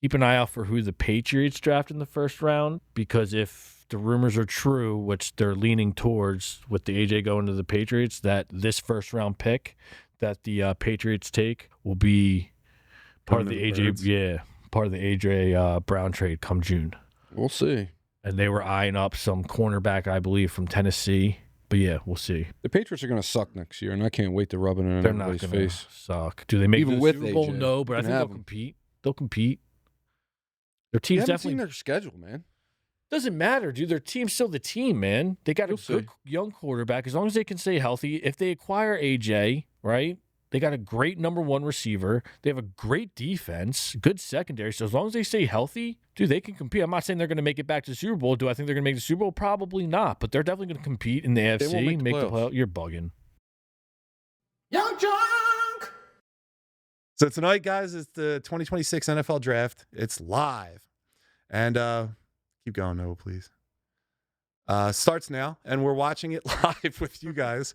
keep an eye out for who the Patriots draft in the first round, because if the rumors are true, which they're leaning towards with the AJ going to the Patriots, that this first round pick that the Patriots take will be part of the AJ Brown trade come June. We'll see. And they were eyeing up some cornerback, I believe, from Tennessee. But yeah, we'll see. The Patriots are going to suck next year, and I can't wait to rub it in They're not everybody's going to face. suck. Do they make Even the with Super Bowl? AJ, No, but I you think can they'll have 'em. compete. They'll compete. Their You team's haven't definitely seen their schedule, man. doesn't matter, dude. Their team's still the team, man. They got a You'll good see. young quarterback as long as they can stay healthy. If they acquire AJ, right? They got a great number one receiver. They have a great defense, good secondary. So as long as they stay healthy, dude, they can compete. I'm not saying they're going to make it back to the Super Bowl. Do I think they're going to make the Super Bowl? Probably not. But they're definitely going to compete in the AFC. won't make the playoffs. playoffs. You're bugging. Yunkjunk! So tonight, guys, is the 2026 NFL Draft. It's live. And keep going, Noah, please. Starts now, and we're watching it live with you guys.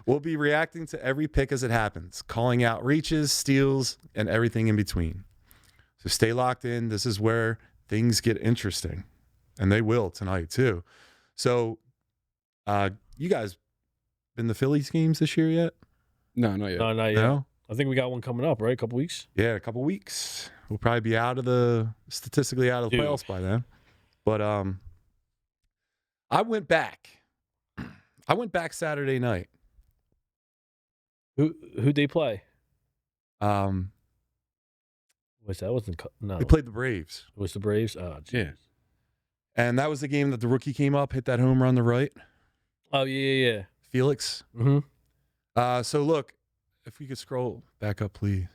We'll be reacting to every pick as it happens, calling out reaches, steals, and everything in between. So stay locked in. This is where things get interesting, and they will tonight too. So you guys been to Phillies games this year yet? No, not yet. No, not yet. No? I think we got one coming up, right? A couple weeks. Yeah, a couple weeks. We'll probably be statistically out of the Dude. playoffs by then. But I went back. I went back Saturday night. Who'd they play? Um, What's that? Wasn't no. They played the Braves. It was the Braves. Oh, geez. Yeah. And that was the game that the rookie came up, hit that home run to right. Oh yeah. Felix. Mm-hmm. So look, if we could scroll back up, please.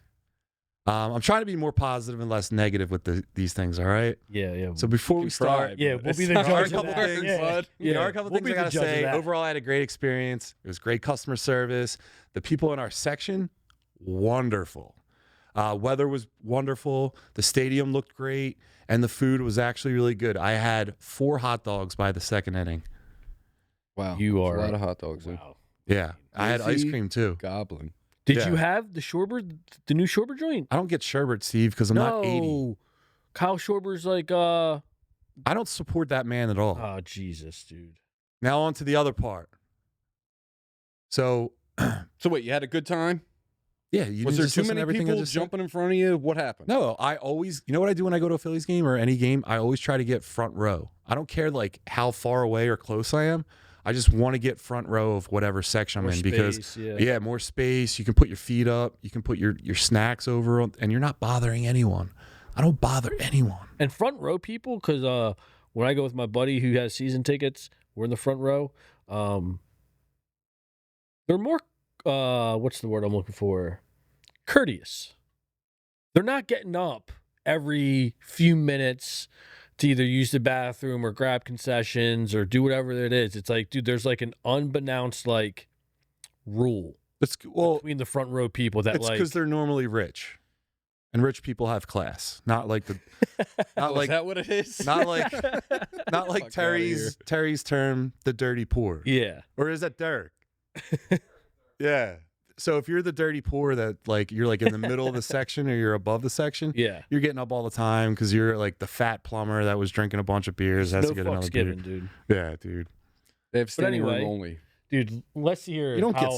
I'm trying to be more positive and less negative with these things, all right? Yeah. So before we start, Yeah, we'll be the There are a judge of couple that. things, Yeah. bud. Yeah. There are a couple We'll things be I the got to judge of say. that. Overall, I had a great experience. It was great customer service. The people in our section, wonderful. Weather was wonderful. The stadium looked great. And the food was actually really good. I had 4 hot dogs by the second inning. Wow. You That's are a lot of hot dogs. Wow. Yeah. I had ice Easy. cream, too. Goblin. Did Yeah. you have the Shorbert, the new Shorbert joint? I don't get sherbet, Steve, because I'm not 80. Kyle Schwarber's like, I don't support that man at all. oh Jesus, dude. Now on to the other part. So, So wait, you had a good time? yeah, you Was didn't there just too listen to many everything I people just said? jumping in front of you? What happened? No, I always, you know what I do when I go to a Phillies game or any game? I always try to get front row. I don't care like how far away or close I am. I just want to get front row of whatever section I'm More in because space, yeah, more space. You can put your feet up. You can put your snacks over, and you're not bothering anyone. I don't bother anyone. And front row people, because when I go with my buddy who has season tickets, we're in the front row. They're more, what's the word I'm looking for? Courteous. They're not getting up every few minutes to either use the bathroom or grab concessions or do whatever it is. It's like, dude, there's like an unbeknownst like rule It's well, between the front row people that it's like because they're normally rich, and rich people have class. Not like the, not Is like that what it is? not like not like Fuck outta Terry's term, the dirty poor. yeah. Or is that Derek? Yeah. So if you're the dirty poor that like you're like in the middle of the section or you're above the section, Yeah. you're getting up all the time because you're like the fat plumber that was drinking a bunch of beers has No to get another fucks beer. given, dude. Yeah, dude. They have standing anyway, room only. Dude, let's hear You don't get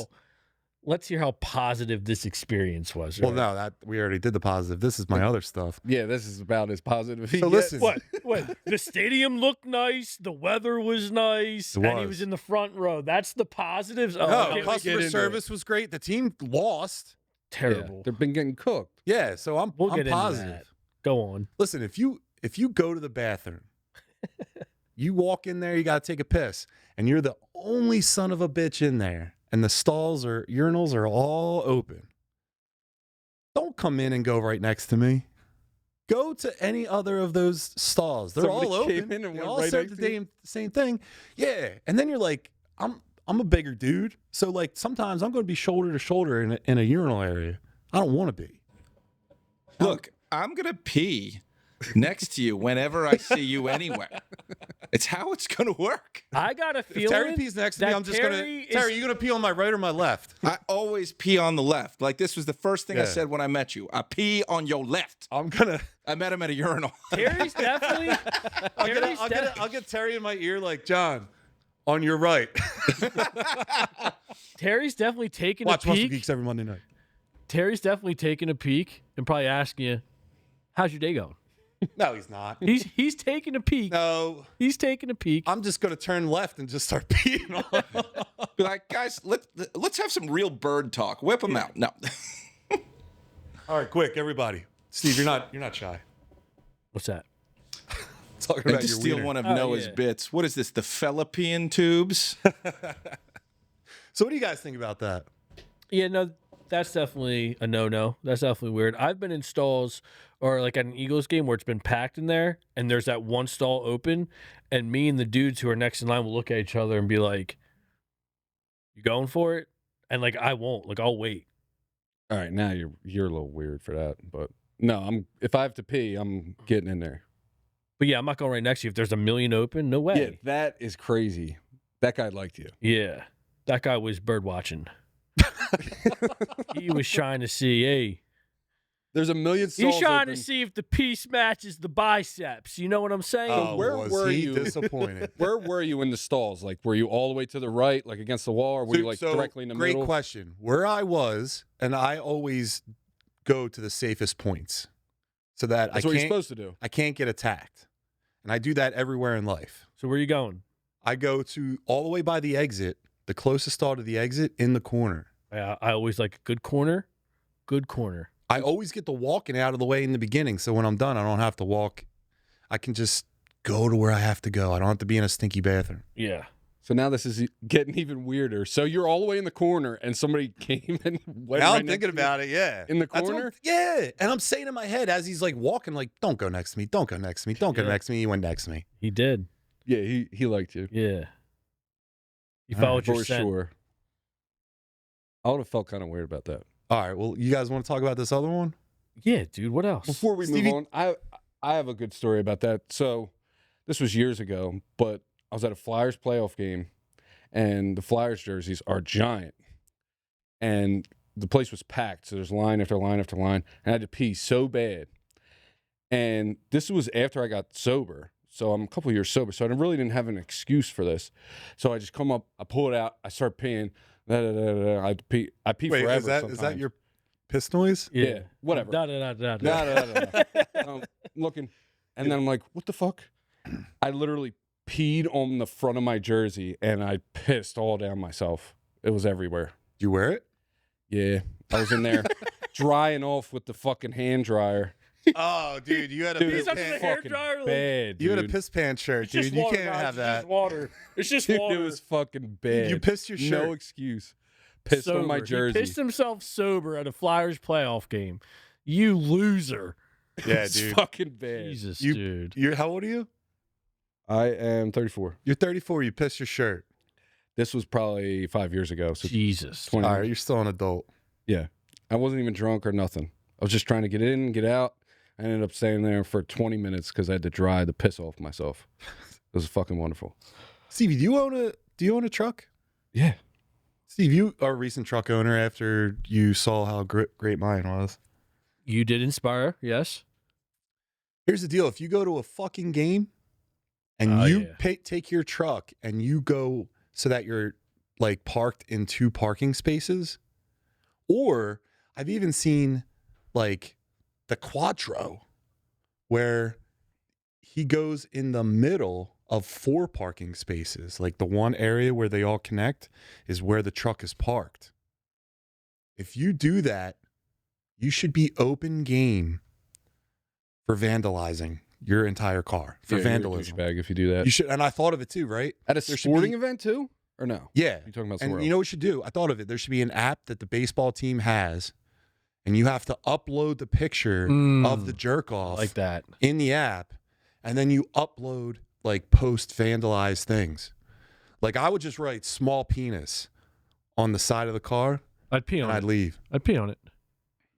let's hear how positive this experience was. Well, right? no, that we already did the positive. This is my other stuff. Yeah, this is about as positive as he So gets. listen, What? The stadium looked nice. The weather was nice. It And he was. was in the front row. That's the positives. Oh, No, okay, get customer into service was great. The team lost. Yeah, terrible. they've been getting cooked. Yeah, so I'm We'll get into positive. that. Go on. Listen, if you go to the bathroom, you walk in there, you got to take a piss, and you're the only son of a bitch in there, and the stalls or urinals are all open. Don't come in and go right next to me. Go to any other of those stalls. They're Somebody all came open. in and They went all right serve next the to you? same thing. Yeah, and then you're like, I'm a bigger dude, so like sometimes I'm going to be shoulder to shoulder in a urinal area. I don't want to be. Look, I'm going to pee next to you whenever I see you anywhere. It's how it's going to work. I got a If feeling. Terry pees next to me, that I'm just gonna. Terry is- Terry, you gonna pee on my right or my left? I always pee on the left. Like, this was the first thing I Yeah. said when I met you. I pee on your left. I'm gonna. I met him at a urinal. Terry's definitely. I'll get Terry in my ear like John, on your right. Terry's definitely taking Watch a Muscle peek. Geeks every Monday night. Terry's definitely taking a peek and probably asking you, "How's your day going?" No, he's not. He's taking a peek. No, He's taking a peek. I'm just gonna turn left and just start peeing on him. Be like, guys, let's have some real bird talk. Whip them out. No. All right, quick, everybody. Steve, you're not shy. What's that? Talking And about to your steal wiener. one of Oh, Noah's yeah. bits. What is this? The Philippian tubes? So, what do you guys think about that? Yeah, no, that's definitely a no-no. That's definitely weird. I've been in stalls or like at an Eagles game where it's been packed in there and there's that one stall open and me and the dudes who are next in line will look at each other and be like, "You going for it?" And like, I won't. Like, I'll wait. All right, now you're a little weird for that, but no, if I have to pee, I'm getting in there. But yeah, I'm not going right next to you. If there's a million open, no Yeah, way. that is crazy. That guy liked you. Yeah. That guy was bird watching. He was trying to see, hey, There's a million stalls he's trying open. to see if the piece matches the biceps. You know what I'm saying? Oh, where was were he you? disappointed? Where were you in the stalls? Like, were you all the way to the right, like against the wall, or were you like directly in the great middle? question. Where I was, and I always go to the safest points so that That's what you're supposed to do. I can't get attacked. And I do that everywhere in life. So where you going? I go to all the way by the exit, the closest stall to the exit in the corner. I always like a good corner. Good corner. I always get the walking out of the way in the beginning, so when I'm done, I don't have to walk. I can just go to where I have to go. I don't have to be in a stinky bathroom. Yeah. So now this is getting even weirder. So you're all the way in the corner, and somebody came and went. Now right I'm next thinking to you? about it, yeah. In the That's what corner? I'm- yeah. And I'm saying in my head as he's like walking, like, don't go next to me. Don't go next to me. Don't go Yeah. next to me. He went next to me. He did. Yeah, he liked you Yeah. You All followed your for scent. sure. I would have felt kind of weird about that. All right. Well, you guys want to talk about this other one? Yeah, dude. What else? Before we Stevie- move on, I have a good story about that. So this was years ago, but I was at a Flyers playoff game, and the Flyers jerseys are giant, and the place was packed. So there's line after line after line, and I had to pee so bad. And this was after I got sober. So I'm a couple years sober. So I really didn't have an excuse for this. So I just come up, I pull it out, I start peeing. I pee Wait, forever. is that sometimes. your piss noise? Yeah, whatever. Da, da, da, da, No, da. I'm looking, and then I'm like, what the fuck? I literally peed on the front of my jersey, and I pissed all down myself. It was everywhere. Do you wear it? Yeah, I was in there drying off with the fucking hand dryer. Oh, dude, you had a Dude, piss He's under the pan. hair fucking dryer, like- bad, dude. You had a piss pants shirt, It's dude. just You water, can't guys. have It's that. just water. It's just Dude, water. it was fucking bad. You pissed your shirt. No excuse. Pissed on my Sober. jersey. He pissed himself sober at a Flyers playoff game. You loser. Yeah, It's dude. fucking bad. Jesus, You- dude. You're how old are you? I am 34. You're 34. You pissed your shirt. This was probably 5 years ago. So Jesus. 20 All right, you're still an adult. I wasn't even drunk or nothing. I was just trying to get in and get out. I ended up staying there for 20 minutes because I had to dry the piss off myself. It was fucking wonderful. Stevie, do you own a truck? Yeah. Steve, you are a recent truck owner after you saw how great mine was. You did inspire, yes. Here's the deal. If you go to a fucking game and Oh, you yeah. take your truck and you go so that you're like parked in 2 parking spaces, or I've even seen like the Quattro where he goes in the middle of 4 parking spaces. Like the one area where they all connect is where the truck is parked. If you do that, you should be open game for vandalizing your entire car, for Yeah, vandalism. You're a douchebag if you do that. You should, and I thought of it too, right? At a there should sporting be- event too? Or no? Yeah. You're talking about And somewhere you know what we should do? I thought of it. There should be an app that the baseball team has, and you have to upload the picture of the jerk off Like that. in the app, and then you upload like post vandalized things. Like I would just write small penis on the side of the car I'd pee on and I'd it. leave. I'd pee on it.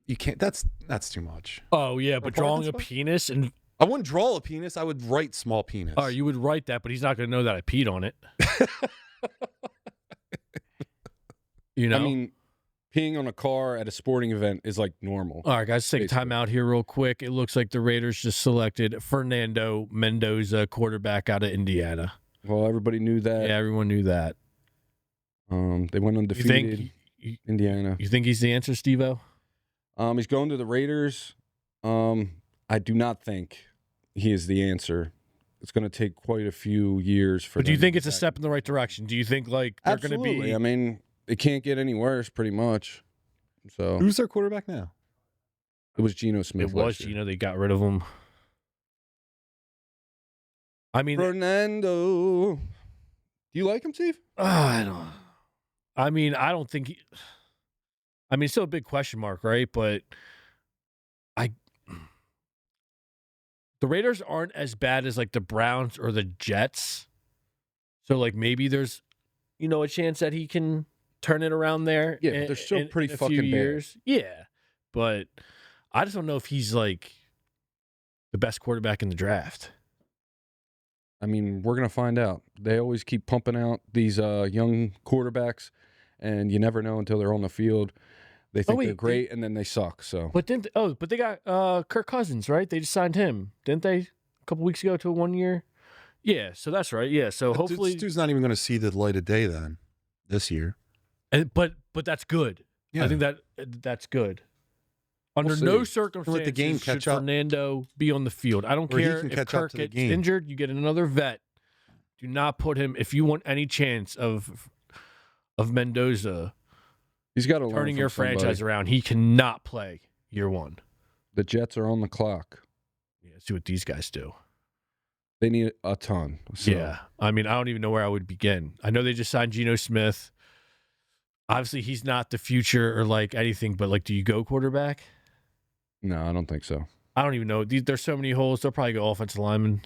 You can't. That's too much. Oh, yeah, but parking drawing a spot? penis and I wouldn't draw a penis. I would write small penis. Oh, you would write that, but he's not going to know that I peed on it. You know? I mean, peeing on a car at a sporting event is like normal. All right, guys, take a time out here real quick. It looks like the Raiders just selected Fernando Mendoza, quarterback out of Indiana. Well, everybody knew that. Yeah, everyone knew that. They went undefeated. Indiana. You think he's the answer, Steve-O? He's going to the Raiders. I do not think he is the answer. It's going to take quite a few years for. But do you think it's a step in the right direction? Do you think like they're going to be? I mean, it can't get any worse, pretty much. So who's their quarterback now? It was Geno Smith. It was Geno. They got rid of him. I mean, Fernando. Do you like him, Steve? I don't. I mean, I don't think. I mean, it's still a big question mark, right? But the Raiders aren't as bad as like the Browns or the Jets. So like maybe there's, a chance that he can turn it around there. Yeah, but they're still pretty in a fucking few bad. years. Yeah, but I just don't know if he's like the best quarterback in the draft. I mean, we're going to find out. They always keep pumping out these young quarterbacks, and you never know until they're on the field. They think they're great, and then they suck. So, but they got Kirk Cousins, right? They just signed him, didn't they? A couple weeks ago to a 1 year. Yeah, so that's right. Yeah, so hopefully, this dude's not even going to see the light of day then this year. But that's good. Yeah. I think that's good. Under no circumstances the game should catch up. Fernando be on the field. I don't care if Kirk gets injured. You get another vet. Do not put him. If you want any chance of Mendoza, he's got to turning your franchise around. He cannot play year one. The Jets are on the clock. Yeah, see what these guys do. They need a ton. So. Yeah, I mean, I don't even know where I would begin. I know they just signed Geno Smith. Obviously, he's not the future or like anything, but like, do you go quarterback? No, I don't think so. I don't even know. There's so many holes. They'll probably go offensive lineman.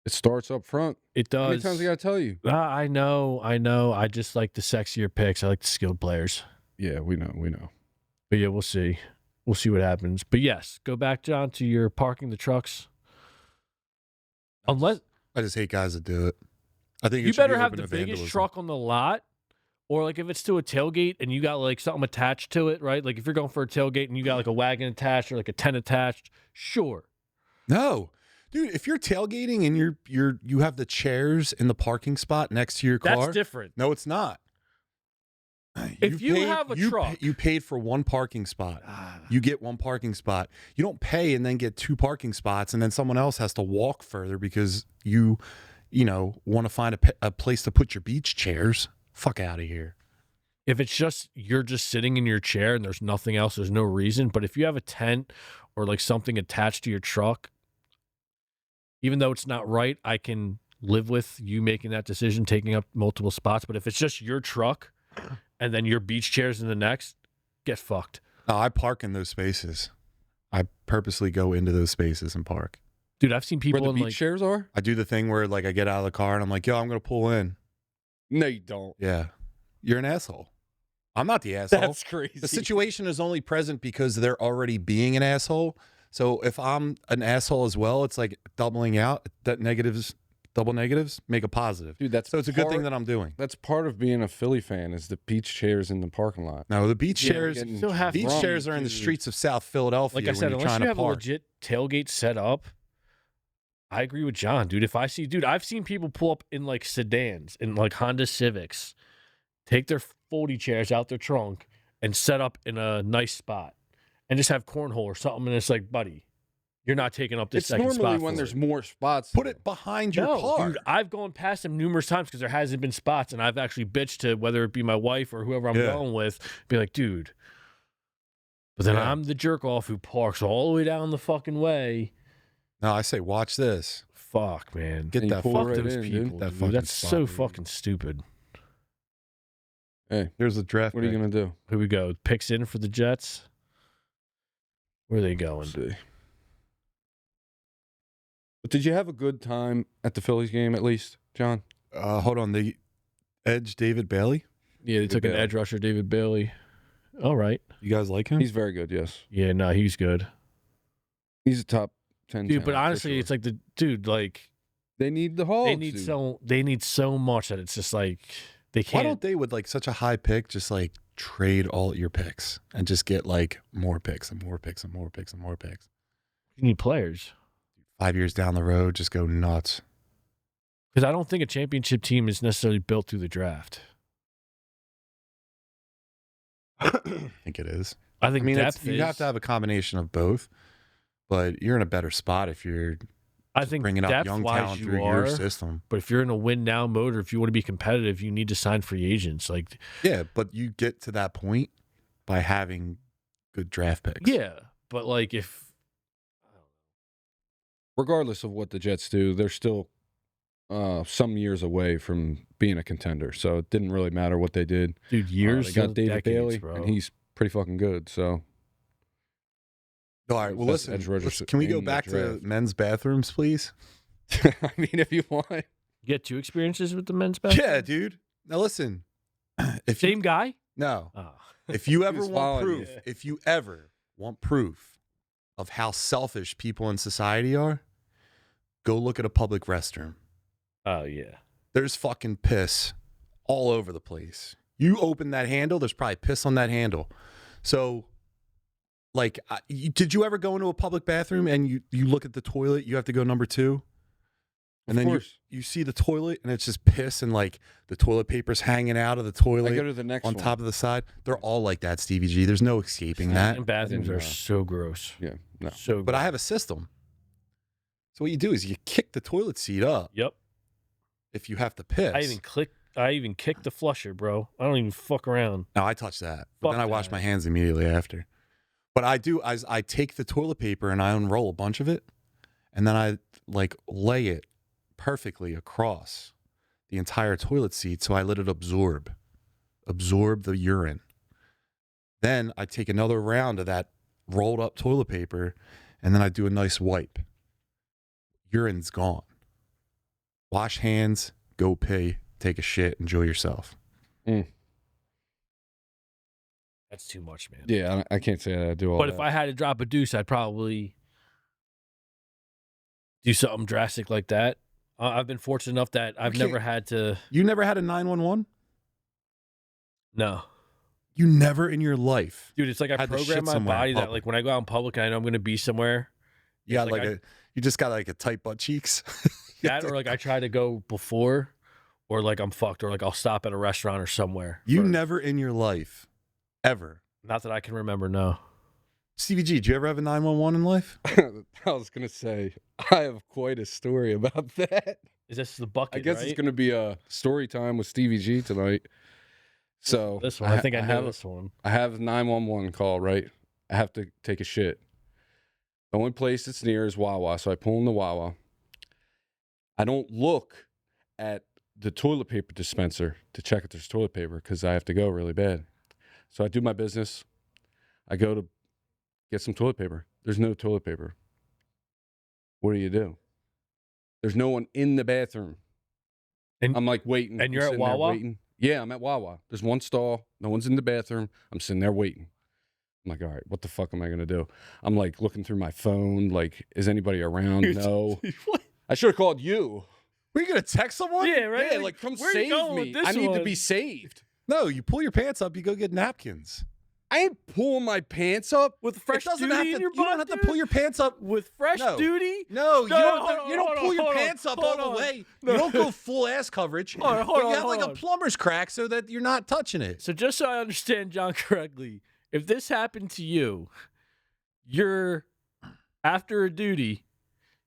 It starts up front. It does. How many times I got to tell you? I know. I just like the sexier picks. I like the skilled players. Yeah, we know. But yeah, we'll see. We'll see what happens. But yes, go back, John, to your parking the trucks. Unless I just hate guys that do it. I think you better have the biggest truck on the lot, or like if it's to a tailgate and you got like something attached to it, right? Like if you're going for a tailgate and you got like a wagon attached or like a tent attached, sure. No, dude, if you're tailgating and you have the chairs in the parking spot next to your car, that's different. No, it's not. If you have a truck, you paid for one parking spot. You get one parking spot. You don't pay and then get two parking spots, and then someone else has to walk further because you want to find a place to put your beach chairs. Fuck out of here. If it's just you're just sitting in your chair and there's nothing else, there's no reason. But if you have a tent or like something attached to your truck, even though it's not right, I can live with you making that decision, taking up multiple spots. But if it's just your truck and then your beach chairs in the next, get fucked. No, I park in those spaces. I purposely go into those spaces and park. Dude, I've seen people where the in beach like chairs are. I do the thing where like I get out of the car and I'm like, yo, I'm gonna pull in. No, you don't. Yeah, you're an asshole. I'm not the asshole. That's crazy. The situation is only present because they're already being an asshole. So if I'm an asshole as well, it's like doubling out. That double negatives make a positive. Dude, so it's a good thing that I'm doing. That's part of being a Philly fan is the beach chairs in the parking lot. No, the beach chairs. Beach chairs are in the streets of South Philadelphia. Like I said, unless you have a park. legit tailgate set up, I agree with John, dude. If I see, I've seen people pull up in like sedans, in like Honda Civics, take their foldy chairs out their trunk and set up in a nice spot and just have cornhole or something. And it's like, buddy, you're not taking up this second spot. It's normally when there's more spots. Put it behind your car. Dude, I've gone past them numerous times because there hasn't been spots. And I've actually bitched to whether it be my wife or whoever I'm going with, be like, dude. But then I'm the jerk off who parks all the way down the fucking way. No, I say, watch this. Fuck, man. Get that fuck right those in, people. That Dude. That's spot, so dude. fucking stupid. Hey, here's the draft. What are you gonna do? Here we go. Picks in for the Jets. Where are they going? Let's see. But did you have a good time at the Phillies game at least, John? Hold on. The edge, David Bailey. Yeah, they took an edge rusher, David Bailey. All right. You guys like him? He's very good. Yes. Yeah, no, he's good. He's a top 10 Dude, but talent, for honestly, sure. it's like like they need the hogs. they need so much that it's just like they Why can't. don't they, with like such a high pick, just like trade all your picks and just get like more picks and more picks and more picks and more picks? You need players 5 years down the road, just go nuts. because I don't think a championship team is necessarily built through the draft. I think it is. I think depth you have to have a combination of both, but you're in a better spot if you're I think bringing up young depth-wise talent you through are, your system. but if you're in a win now mode or if you want to be competitive, you need to sign free agents. Like, Yeah, but you get to that point by having good draft picks. yeah, but like if Regardless of what the Jets do, they're still some years away from being a contender. So it didn't really matter what they did. dude years, They got David decades, Bailey, bro. and he's pretty fucking good. So All right. Well, Best listen. edge rusher Can we in go the back to draft. men's bathrooms, please? I mean, if you want, You get 2 experiences with the men's basketball. Yeah, dude. Now listen. If you, Same guy. no, Oh. if you ever was want following proof, you. if you ever want proof of how selfish people in society are, go look at a public restroom. Oh yeah. There's fucking piss all over the place. You open that handle, there's probably piss on that handle. So, like, did you ever go into a public bathroom and you look at the toilet, you have to go number 2? And Of then course. you see the toilet and it's just piss and like the toilet paper's hanging out of the I toilet go to the next on one. top of the side. They're all like that, Stevie G. There's no escaping that. And bathrooms didn't are know. so gross. Yeah, no. So But I have a system. So what you do is you kick the toilet seat up Yep. if you have to piss. I even kick the flusher, bro. I don't even fuck around. No, I touch that. But Fuck then I wash that. my hands immediately after. But I do, I take the toilet paper and I unroll a bunch of it. And then I like lay it perfectly across the entire toilet seat. So I let it absorb the urine. Then I take another round of that rolled up toilet paper and then I do a nice wipe. Urine's gone. Wash hands, go pee, take a shit, enjoy yourself. That's too much, man. Yeah, I can't say I do all But that. if I had to drop a deuce, I'd probably do something drastic like that. I've been fortunate enough that I've can't- never had to. You never had a 911? No, You never in your life. dude, it's like I Had to program shit my somewhere in body that public. like when I go out in public and I know I'm going to be somewhere. You got like like you just got like a tight butt cheeks. That or like I try to go before, or like I'm fucked, or like I'll stop at a restaurant or somewhere. You first. never in your life, ever. Not that I can remember. No. Stevie G, did you ever have a 911 in life? I was gonna say I have quite a story about that. Is this the bucket? I guess right? it's gonna be a story time with Stevie G tonight. So This one. I think I know have this one. I have a 911 call, right? I have to take a shit. The only place that's near is Wawa, so I pull in the Wawa. I don't look at the toilet paper dispenser to check if there's toilet paper because I have to go really bad. So I do my business. I go to get some toilet paper. There's no toilet paper. What do? There's no one in the bathroom. And- I'm like waiting. and I'm you're at sitting there Wawa? waiting. Yeah, I'm at Wawa. There's one stall. No one's in the bathroom. I'm sitting there waiting. I'm like, all right, what the fuck am I going to do? I'm like looking through my phone. Like, is anybody around? No. What? I should have called you. Were you gonna text someone? Yeah, right. Yeah, like come where you save going me. with this I need to one? be saved. No, you pull your pants up, you go get napkins. I ain't pulling my pants up. with fresh it doesn't duty have to, in your you don't butt, have to dude? pull your pants up. with fresh No. duty. No, you No, don't, hold on, you don't hold pull on, your hold on, pants up hold all on. the way. No. You don't go full ass coverage. Hold on, hold but you on, have like hold a on. plumber's crack so that you're not touching it. So just so I understand John correctly, if this happened to you, you're after a duty,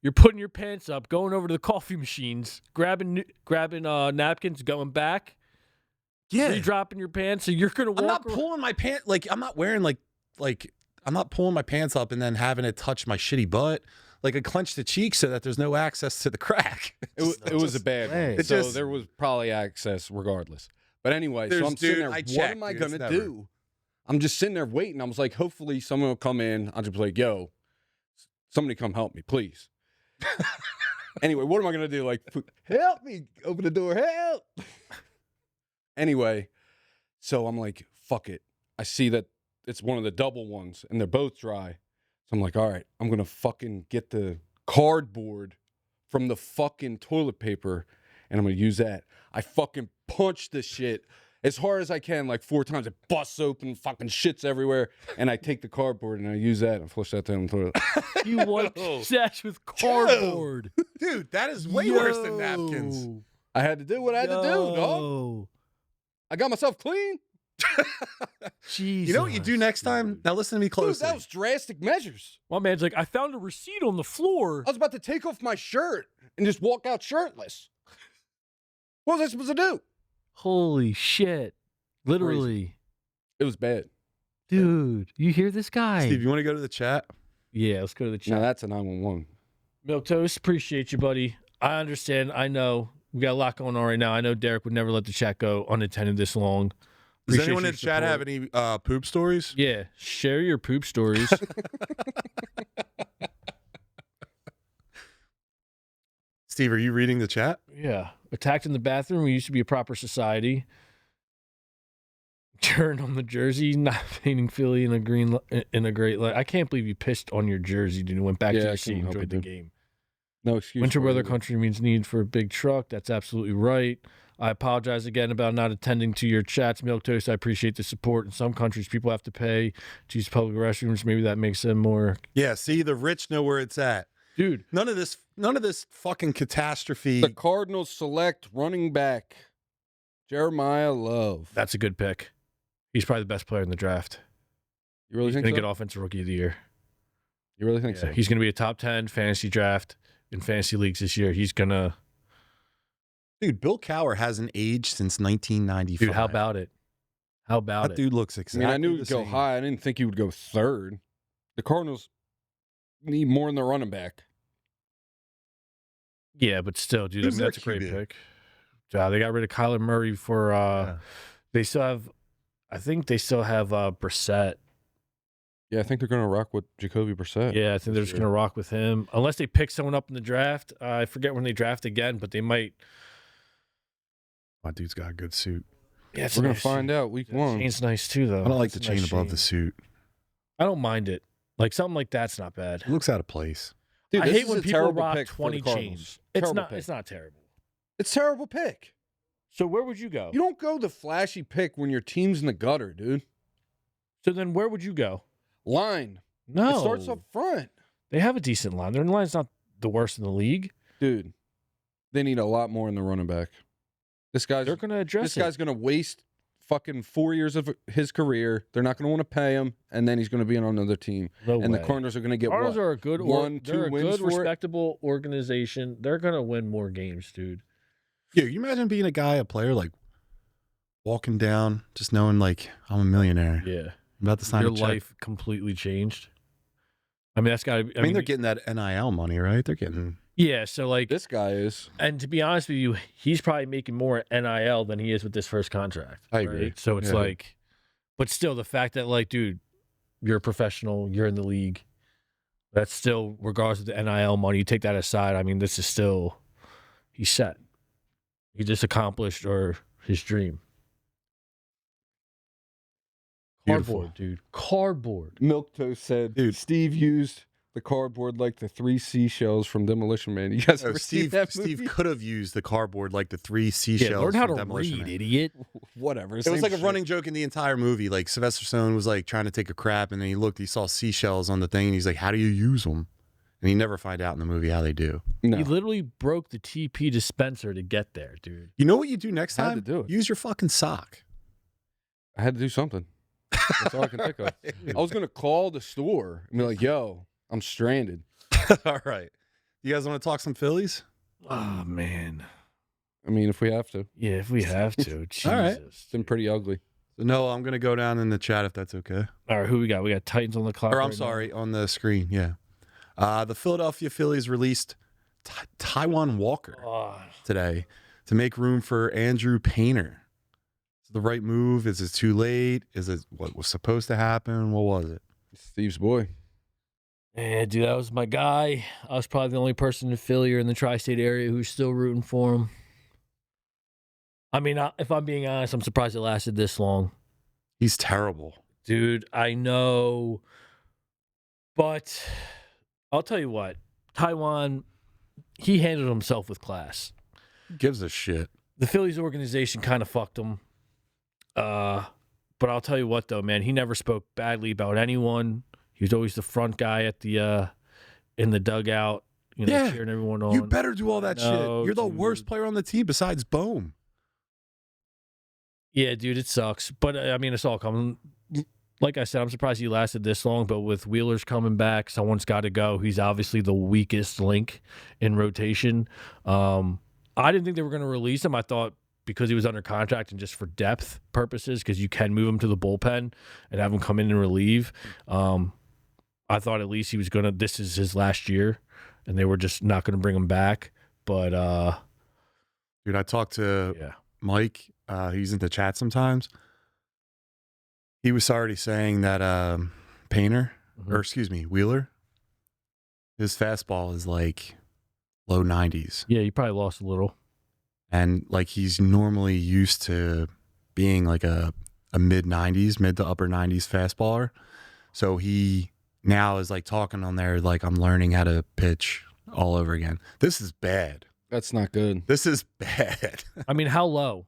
you're putting your pants up, going over to the coffee machines, grabbing napkins, going back, dropping your pants. So you're gonna walk. I'm not around- pulling my pants like I'm not wearing like I'm not pulling my pants up and then having it touch my shitty butt. Like I clench the cheek so that there's no access to the crack. It was a bad way. one. It So just- there was probably access regardless. But anyway, so There's- I'm sitting dude, there. I What checked, am I dude, it's gonna never- do? I'm just sitting there waiting. I was like, hopefully someone will come in. I'll just be like, yo, somebody come help me, please. Anyway, what am I gonna do? Like, help me, open the door, help. Anyway, so I'm like, fuck it. I see that it's one of the double ones and they're both dry. So I'm like, all right, I'm gonna fucking get the cardboard from the fucking toilet paper, and I'm going to use that. I fucking punch the shit as hard as I can, like 4 times. It busts open, fucking shit's everywhere, and I take the cardboard and I use that and flush that down the toilet. You wipe sesh with cardboard. Dude, that is way worse than napkins. I had to do what I had to do, dog. I got myself clean. Jesus. You know what you do next time? Now listen to me Dude, closely. that was drastic measures. My man's like, I found a receipt on the floor. I was about to take off my shirt and just walk out shirtless. What was I supposed to do? Holy shit. Literally. It was bad. Dude, you hear this guy? Steve, you want to go to the chat? Yeah, let's go to the chat. Now that's a 911. Milk Toast, appreciate you, buddy. I understand. I know. We got a lot going on right now. I know Derek would never let the chat go unattended this long. Does Appreciate anyone your in the chat have support. any poop stories? Yeah, share your poop stories. Steve, are you reading the chat? Yeah. Attacked in the bathroom. We used to be a proper society. Turned on the jersey, not painting Philly in a great light. I can't believe you pissed on your jersey, dude, and went back to Yeah, your I seat couldn't and help enjoyed it, the dude. game. No excuse. Winter for it weather either. country means need for a big truck. That's absolutely right. I apologize again about not attending to your chats, Milk Toast. I appreciate the support. In some countries, people have to pay to use public restrooms. Maybe that makes them more. Yeah, see, the rich know where it's at. Dude, None of this fucking catastrophe. The Cardinals select running back Jeremiah Love. that's a good pick. He's probably the best player in the draft. You really He's think going to so? get Offensive Rookie of the Year. You really think Yeah, so? he's going to be a top 10 fantasy draft in fantasy leagues this year. He's going to. Dude, Bill Cowher hasn't aged since 1995. Dude, how about it? How about that it? dude looks I exactly mean, I knew the he'd go same. high. I didn't think he would go third. The Cardinals need more in the running back. Yeah, but still, dude, Who's that's a their great QB? pick. They got rid of Kyler Murray for. They still have. I think they still have Brissett. Yeah, I think they're going to rock with Jacoby Brissett. Yeah, I think they're just going to rock with him. Unless they pick someone up in the draft. I forget when they draft again, but they might. My dude's got a good suit. Yeah, it's We're a going nice to find suit. out week That one. chain's nice too, though. I don't like It's the a chain nice above chain. the suit. I don't mind it. Like something like that's not bad. It looks out of place. Dude, I this hate is when a people terrible rock pick for the 20 Cardinals. chains. It's Terrible not. pick. It's not terrible. It's a terrible pick. So where would you go? You don't go the flashy pick when your team's in the gutter, dude. So then where would you go? Line. No, It starts up front. They have a decent line. Their line's not the worst in the league. Dude, they need a lot more in the running back. This guy's They're going to address this guy's going to waste fucking 4 years of his career. They're not going to want to pay him, and then he's going to be on another team. it. No and way. the Cardinals are going to get Cardinals what? are a good, One, they're two a wins good, for it? respectable organization. They're going to win more games, dude. Yeah, you imagine being a player, like walking down, just knowing like I'm a millionaire. Yeah, I'm about to sign your a check. life completely changed. I mean, that's got to be. I mean, they're getting that NIL money, right? They're getting. yeah. So like, This guy is. and to be honest with you, he's probably making more NIL than he is with this first contract. I agree. right? So it's Yeah. like, but still, the fact that like, dude, you're a professional, you're in the league. That's still, regardless of the NIL money, you take that aside. I mean, this is still, he's set. He just accomplished his dream. Beautiful. Cardboard, dude. Cardboard. Milk Toast said, Dude. Steve used the cardboard like the 3 seashells from Demolition Man. You guys Oh, ever seen Steve that movie? Steve could have used the cardboard like the 3 Yeah, seashells. learn how from to Demolition read, Man. idiot. Whatever. It was like a running joke in the entire movie. Like Sylvester Stallone was like trying to take a crap, and then he saw seashells on the thing, and he's like, "How do you use them?" And you never find out in the movie how they do. No. He literally broke the TP dispenser to get there, dude. You know what you do next Had time? to do it. Use your fucking sock. I had to do something. That's all I can think of. I was going to call the store and be like, yo, I'm stranded. All right. You guys want to talk some Phillies? Oh, man. I mean, if we have to. Yeah, if we have to. Jesus. All right. It's been pretty ugly. No, I'm going to go down in the chat if that's okay. All right, who we got? We got Titans on the clock. Or I'm right sorry, on the screen. Yeah. The Philadelphia Phillies released Taiwan Walker now. Oh, today to make room for Andrew Painter. Is it the right move? Is it too late? Is it what was supposed to happen? What was it? Steve's boy. yeah, dude, that was my guy. I was probably the only person in Philly or in the tri-state area who's still rooting for him. I mean, if I'm being honest, I'm surprised it lasted this long. He's terrible. Dude, I know. But I'll tell you what. Taiwan, he handled himself with class. Who gives a shit? The Phillies organization kind of fucked him. But I'll tell you what, though, man, he never spoke badly about anyone. He was always the front guy at the in the dugout, cheering everyone on. You better do all that No, shit. You're the dude. worst player on the team besides Bohm. Yeah, dude, it sucks. But, I mean, it's all coming. Like I said, I'm surprised he lasted this long, but with Wheeler's coming back, someone's got to go. He's obviously the weakest link in rotation. I didn't think they were going to release him. I thought because he was under contract and just for depth purposes, because you can move him to the bullpen and have him come in and relieve. I thought at least he was going to – this is his last year, and they were just not going to bring him back. But Dude, I talked to Mike. He's in the chat sometimes. He was already saying that Painter, or excuse me, Wheeler, his fastball is like low 90s. Yeah, he probably lost a little. And like he's normally used to being like a mid 90s, mid to upper 90s fastballer. So he now is like talking on there like I'm learning how to pitch all over again. This is bad. That's not good. This is bad. I mean, how low?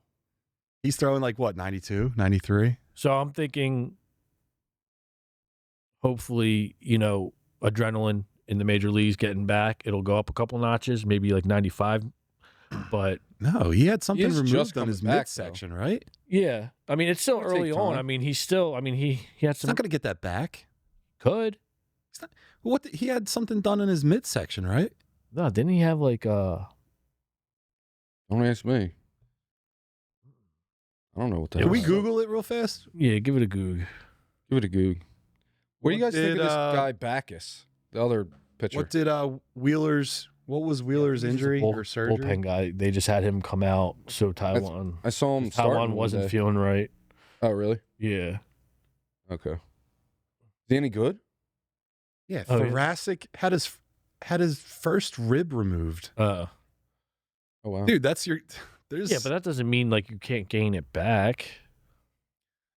He's throwing like what, 92, 93? So I'm thinking hopefully, adrenaline in the major leagues getting back. It'll go up a couple notches, maybe like 95. But no, he had something He is just removed on coming his back, midsection, right? yeah, I mean, it's still It'll take early on. time. I mean, he had He's some not going to get that back. could. He had something done in his midsection, right? No, didn't he have like Don't ask me. I don't know what that Yeah, Can we is. Google it real fast? yeah, give it a goog. Give it a goog. What do you What guys think of did, this guy Backus, the other pitcher? What did what was Wheeler's injury or surgery? Bullpen guy. They just had him come out. So Taiwan I saw him starting Taiwan one wasn't day. feeling right. Oh, really? Yeah. Okay. Is he any good? Yeah, Oh, yeah. thoracic had his first rib removed. Oh, wow. Dude, that's your there's Yeah, but that doesn't mean like you can't gain it back.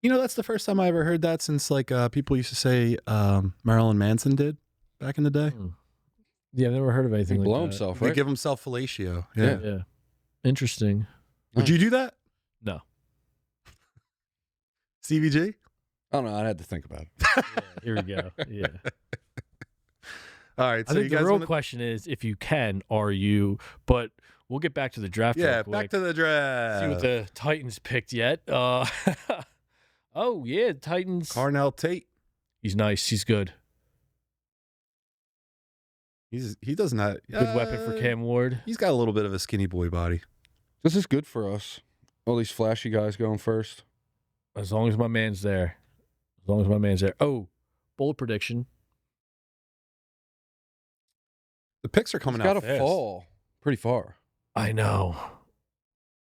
that's the first time I ever heard that since like people used to say Marilyn Manson did back in the day. Yeah, I've never heard of He anything like blow that. himself, They right? give himself fellatio. Yeah. Yeah. Interesting. Would you do that? No. Stevie G? I don't know. I had to think about it. Yeah, here we go. Yeah. All right. I So think you the guys real wanna- question is if you can, are you? But we'll get back to the draft. real Yeah, quick. back to the draft. See what the Titans picked yet. Oh yeah, Titans. Carnell Tate. He's nice. He's good. He does not Good weapon for Cam Ward. He's got a little bit of a skinny boy body. This is good for us. All these flashy guys going first. As long as my man's there. As long as my man's there. Oh, bold prediction. The picks are coming He's got out to fast. fall pretty far. I know.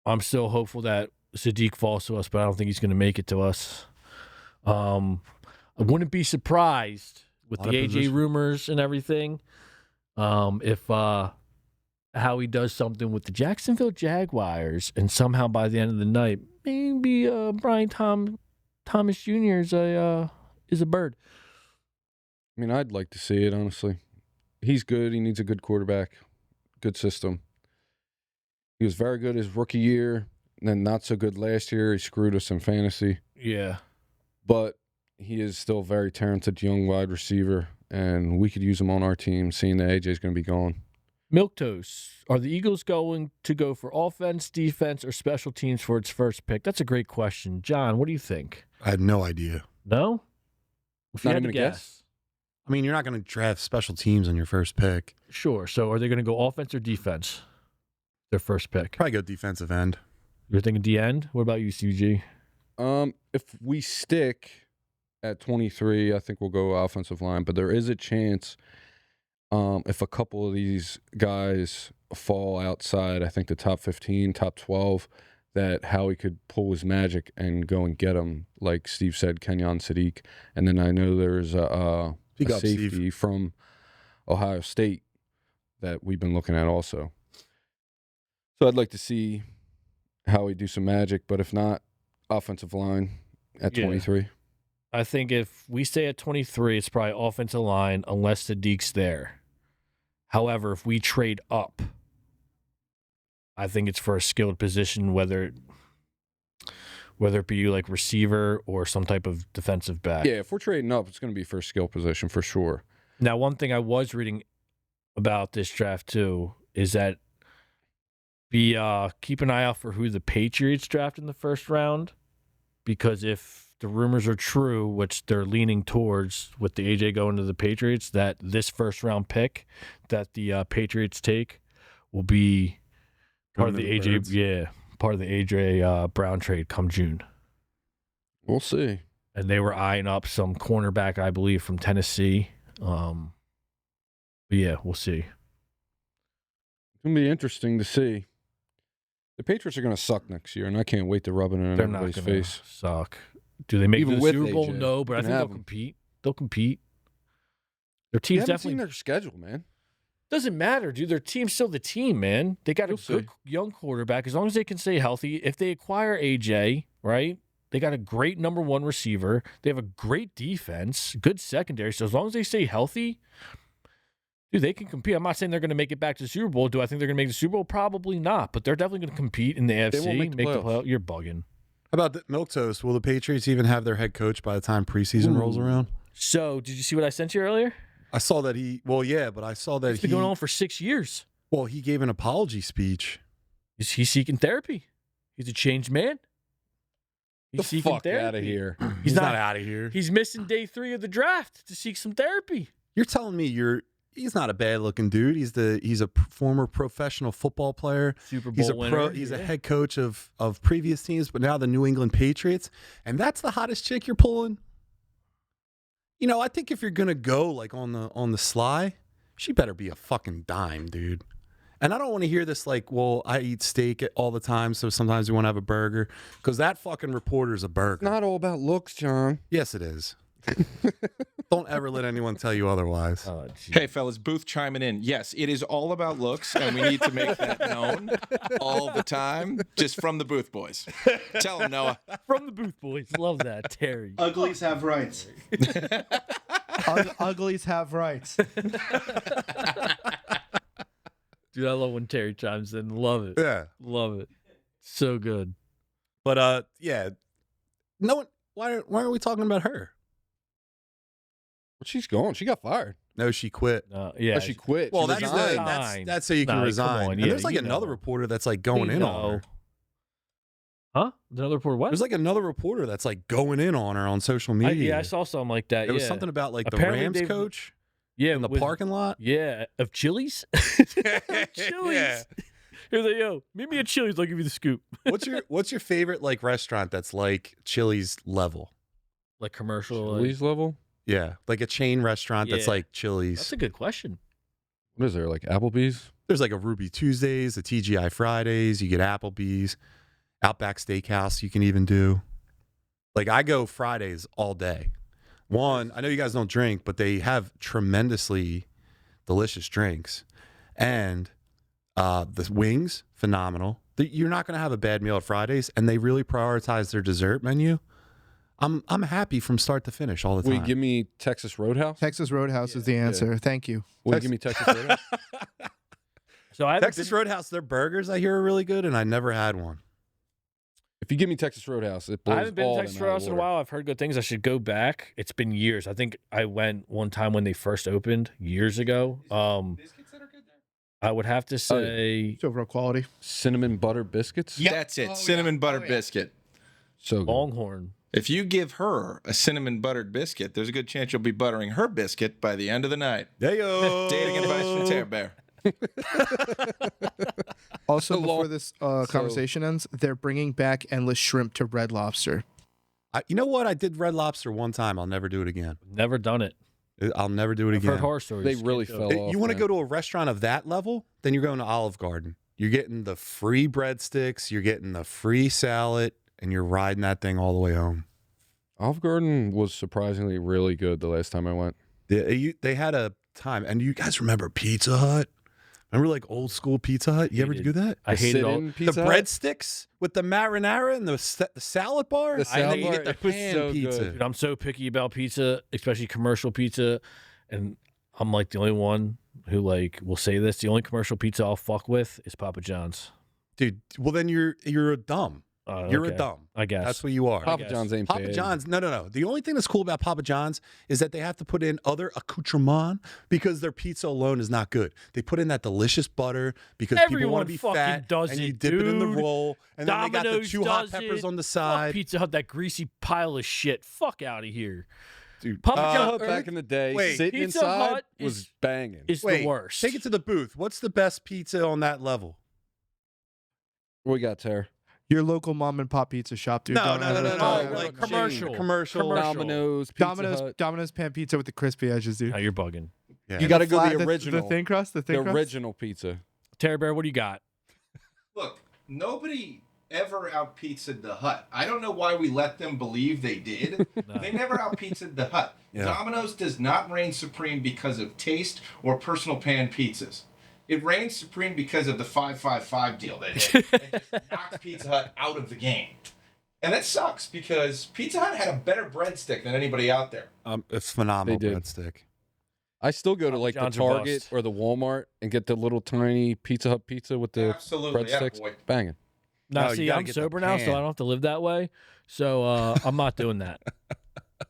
I'm still hopeful that Sadiq falls to us, but I don't think he's going to make it to us. I wouldn't be surprised with Lot the of AJ position. rumors and everything. If Howie does something with the Jacksonville Jaguars, and somehow by the end of the night, maybe Brian Thomas Jr. is a bird. I mean, I'd like to see it, honestly. He's good. He needs a good quarterback, good system. He was very good his rookie year, and then not so good last year. He screwed us in fantasy. Yeah. But he is still a very talented young wide receiver, and we could use him on our team, seeing that AJ's going to be gone. Milquetoast, are the Eagles going to go for offense, defense, or special teams for its first pick? That's a great question. John, what do you think? I had no idea. No? If you Not had even to a guess? I mean, you're not going to draft special teams on your first pick. Sure. So are they going to go offense or defense? Their first pick. Probably go defensive end. You're thinking D end? What about you, CG? If we stick at 23, I think we'll go offensive line. But there is a chance if a couple of these guys fall outside, I think the top 15, top 12, that Howie could pull his magic and go and get them, like Steve said, Kenyon Sadiq. And then I know there's a Speak up, safety Steve. from Ohio State that we've been looking at also. So I'd like to see Howie do some magic, but if not, offensive line at Yeah. 23. I think if we stay at 23, it's probably offensive line unless Sadiq's there. However, if we trade up, I think it's for a skilled position, whether it be like receiver or some type of defensive back. Yeah, if we're trading up, it's going to be for a skill position for sure. Now, one thing I was reading about this draft too is that keep an eye out for who the Patriots draft in the first round, because if the rumors are true, which they're leaning towards with the AJ going to the Patriots, that this first round pick that the Patriots take will be part of the AJ Brown trade come June. We'll see. And they were eyeing up some cornerback, I believe, from Tennessee. But yeah, we'll see. It's going to be interesting to see. The Patriots are going to suck next year, and I can't wait to rub it in They're everybody's not going to face. suck. Do they make Even the with Super Bowl? AJ, No, but I think they'll compete. They'll compete. Their You team's haven't definitely seen their schedule, man. doesn't matter, dude. Their team's still the team, man. They got a good young quarterback. As long as they can stay healthy. If they acquire AJ, right? They got a great number one receiver. They have a great defense, good secondary. So as long as they stay healthy, dude, they can compete. I'm not saying they're going to make it back to the Super Bowl. Do I think they're going to make the Super Bowl? Probably not. But they're definitely going to compete in the AFC. They won't make the playoffs. You're bugging. How about the milquetoast? Will the Patriots even have their head coach by the time preseason rolls around? So, did you see what I sent you earlier? I saw that but I saw that It's been going on for 6 years. Well, he gave an apology speech. He's seeking therapy. He's a changed man. He's The fuck out of here. He's not out of here. He's missing day 3 of the draft to seek some therapy. You're telling me he's not a bad looking dude. He's a former professional football player. Super Bowl winner. He's a head coach of previous teams, but now the New England Patriots, and that's the hottest chick you're pulling. You know, I think if you're gonna go like on the sly, she better be a fucking dime, dude. And I don't want to hear this like, well, I eat steak all the time, so sometimes we want to have a burger, because that fucking reporter's a burger. Not all about looks, John. Yes, it is. Don't ever let anyone tell you otherwise. Oh, Hey, fellas, Booth chiming in. Yes, it is all about looks, and we need to make that known all the time, just from the Booth boys. Tell them, Noah. from the Booth boys. Love that, Terry. Uglies have rights. Uglies have rights. Dude, I love when Terry chimes in. Love it. Yeah. Love it. So good. But yeah. No one. Why are we talking about her? But she's gone. She got fired. No, she quit. Yeah. Oh, she quit. Well, She resigned. that's so you can Nah, come resign. on, And yeah, there's like you another know. reporter that's like going in on her. Huh? Another report? What? There's like another reporter that's like going in on her on social media. I saw something like that. There was yeah. something about like Apparently the Rams they've- coach Yeah, in the with- parking lot. Yeah, of Chili's. Chili's. Yeah. Here's like, yo, meet me at Chili's. I'll give you the scoop. What's your favorite like restaurant that's like Chili's level? Like commercial. like- Chili's level? Yeah, like a chain restaurant that's Yeah. like Chili's. That's a good question. What is there, like Applebee's? There's like a Ruby Tuesdays, a TGI Fridays. You get Applebee's, Outback Steakhouse. You can even do. Like I go Fridays all day. One, I know you guys don't drink, but they have tremendously delicious drinks, and the wings phenomenal. You're not going to have a bad meal at Fridays, and they really prioritize their dessert menu. I'm happy from start to finish all the Will time. you give me Texas Roadhouse? Texas Roadhouse is the answer. Thank you. Will you give me Texas Roadhouse? So I Texas Roadhouse, their burgers I hear are really good, and I never had one. If you give me Texas Roadhouse, it blows I haven't been all to Texas them out of Roadhouse in a water. while. I've heard good things. I should go back. It's been years. I think I went one time when they first opened years ago. I would have to say It's overall quality. Cinnamon butter biscuits? That's it. Cinnamon butter biscuit. So good. Longhorn. If you give her a cinnamon buttered biscuit, there's a good chance you'll be buttering her biscuit by the end of the night. Heyo. Dating advice from Terror Bear. Also, So before long- this conversation ends, they're bringing back endless shrimp to Red Lobster. You know what? I did Red Lobster one time. I'll never do it again. Never done it. I'll never do it I've heard again. horror stories. They really Can't do it. fell off. You want to man. go to a restaurant of that level? Then you're going to Olive Garden. You're getting the free breadsticks, you're getting the free salad, and you're riding that thing all the way home. Olive Garden was surprisingly really good the last time I went. They had a time, and you guys remember Pizza Hut? Remember like old school Pizza Hut? You ever Hated. do that? I hated all. Sit-in The Pizza Hut? breadsticks with the marinara and the salad bar? The I salad think you bar, get the it was pan so pizza. good. Dude, I'm so picky about pizza, especially commercial pizza, and I'm like the only one who like will say this. The only commercial pizza I'll fuck with is Papa John's. Dude, well then you're a dumb. You're a dumb. I guess That's what you are. Papa John's ain't Papa bad. John's, no. The only thing that's cool about Papa John's is that they have to put in other accoutrement because their pizza alone is not good. They put in that delicious butter because people Everyone want to be fucking fat, does and it, you dip it in the dude. roll, and then they got the Domino's 2 hot does peppers it. on the Fuck side. Pizza Hut, that greasy pile of shit. Fuck out of here. Dude, Papa Pizza John- Hut back in the day, wait, sitting Pizza inside Hut was banging. Is Wait, the worst. take it to the booth. What's the best pizza on that level? What we got, Tara? Your local mom and pop pizza shop, dude. No, no, like commercial. Commercial. Domino's, Pizza Hut. Domino's pan pizza with the crispy edges, dude. No, you're bugging. Yeah. You got to go Flat- the original. The thin crust. The the thin crust. original pizza. Terry Bear, what do you got? Look, nobody ever out-pizzaed the Hut. I don't know why we let them believe they did. No. They never out-pizzaed the Hut. Yeah. Domino's does not reign supreme because of taste or personal pan pizzas. It reigns supreme because of the 5-5-5 deal they did. It just knocked Pizza Hut out of the game. And that sucks because Pizza Hut had a better breadstick than anybody out there. It's phenomenal They did. breadstick. I still go to Papa like John's the are Target bust. or the Walmart and get the little tiny Pizza Hut pizza with the Absolutely, breadsticks. attaboy. Banging. Now, No, you see, gotta I'm get the sober now, so I pan. don't have to live that way. So I'm not doing that.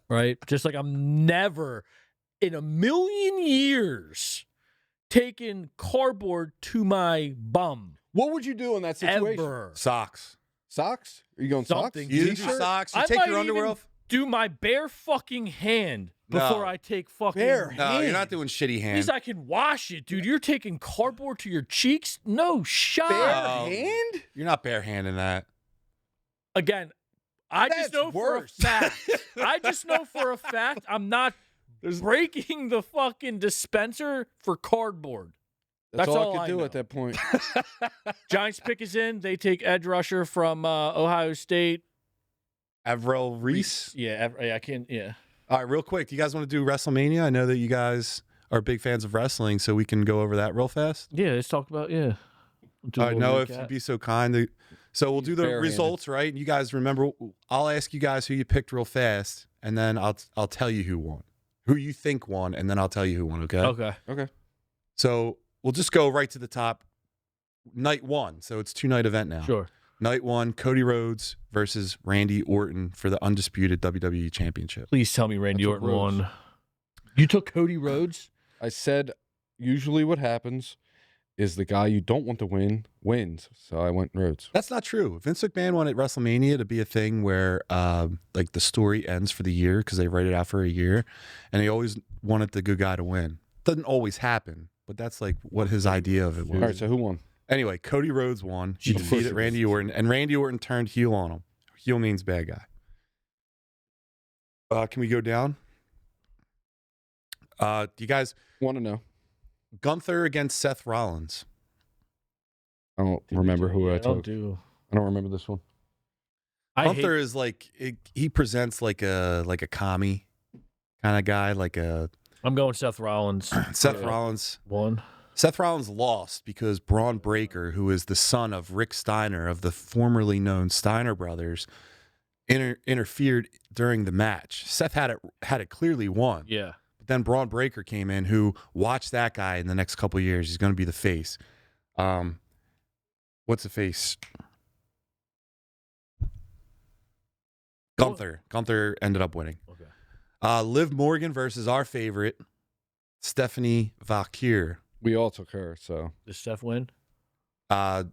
Right? Just like I'm never in a million years taking cardboard to my bum. What would you do in that situation? Ever. Socks. Socks? Are you going socks? Something. You do T-shirt? socks. You I take might your underwear even off. do my bare fucking hand before No. I take fucking Bare No, you're not hand. doing shitty At hand. least I can wash it, dude. You're taking cardboard to your cheeks? No shot. Bare hand? You're not barehanding that. Again, I just That's know worse. for a fact. I just know for a fact I'm not breaking the fucking dispenser for cardboard. That's That's all all I I could do know. at that point. Giants pick is in. They take edge rusher from Ohio State. Avril Reese. Yeah, I can't. Yeah. All right, real quick. Do you guys want to do WrestleMania? I know that you guys are big fans of wrestling, so we can go over that real fast. Yeah, let's talk about, yeah. Do a All right, little Noah, if recap. you'd be so kind. So we'll do the Barehanded. results, right? And you guys remember, I'll ask you guys who you picked real fast, and then I'll tell you who won, who you think won, and then I'll tell you who won, okay? Okay. So we'll just go right to the top. Night 1, so it's 2-night event now. Sure. Night 1, Cody Rhodes versus Randy Orton for the undisputed WWE Championship. Please tell me Randy I Orton took Rhodes. won. You took Cody Rhodes? I said usually what happens is the guy you don't want to win wins. So I went Rhodes. That's not true. Vince McMahon wanted WrestleMania to be a thing where like the story ends for the year because they write it out for a year, and he always wanted the good guy to win. Doesn't always happen, but that's like what his idea of it was. All right, so who won? Anyway, Cody Rhodes won. He Of course defeated it Randy Orton, and Randy Orton turned heel on him. Heel means bad guy. Can we go down? Do you guys Want to know? Gunther against Seth Rollins? I don't remember who I don't took. do. I don't remember this one. I hate, Gunther is like he presents like a commie kind of guy, like a I'm going Seth Rollins. Seth Yeah. Rollins. Won. Seth Rollins lost because Braun Breaker, who is the son of Rick Steiner of the formerly known Steiner brothers, interfered during the match. Seth had it clearly won. Yeah. But then Braun Breaker came in, who watched that guy in the next couple of years. He's going to be the face. What's the face? Gunther. Gunther ended up winning. Okay. Liv Morgan versus our favorite, Stephanie Valkyr. We all took her, so Does Steph win? No,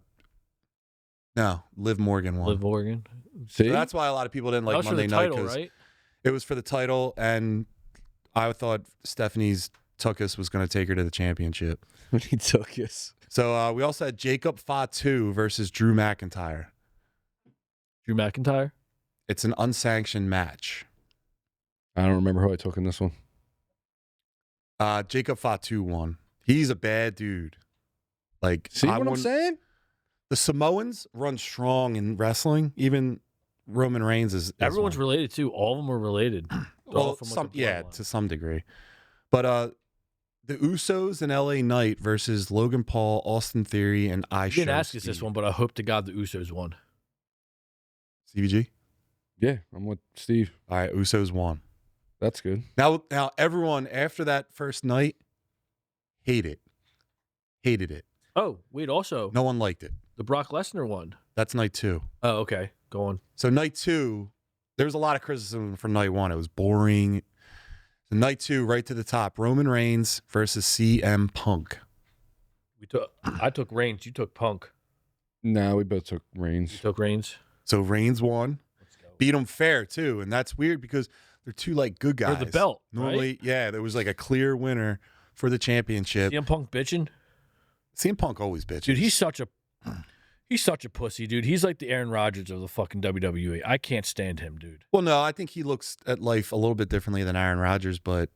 Liv Morgan won. Liv Morgan. see. So that's why a lot of people didn't That like was for Monday the night title, because right? it was for the title, and I thought Stephanie's Tuckus was going to take her to the championship. he took us. So we also had Jacob Fatu versus Drew McIntyre. Drew McIntyre. It's an unsanctioned match. I don't remember who I took in this one. Jacob Fatu won. He's a bad dude. Like, See what I'm wouldn't- saying? The Samoans run strong in wrestling. Even Roman Reigns is Everyone's one. related too. All of them are related. They're all Well, from, like, a yeah, bloodline. to some degree. But the Usos and LA Knight versus Logan Paul, Austin Theory, and You didn't ask us Steve. this one, but I hope to God the Usos won. Stevie G. Yeah, I'm with Steve. All right, Usos won. That's good. Now everyone after that first night hate it. Hated it. Oh, wait, also, No one liked it. the Brock Lesnar one. That's night 2. Oh, okay. Go on. So night 2, there was a lot of criticism from night 1. It was boring. So night 2, right to the top, Roman Reigns versus CM Punk. I took Reigns. You took Punk. No, we both took You Reigns. took Reigns. So Reigns won. Let's go. Beat him fair, too. And that's weird because they're two, like, good guys. For the belt, Normally, right? yeah, there was, like, a clear winner for the championship. CM Punk bitching. CM Punk always bitches. Dude, he's such a pussy, dude. He's like the Aaron Rodgers of the fucking WWE. I can't stand him, dude. Well, no, I think he looks at life a little bit differently than Aaron Rodgers, but,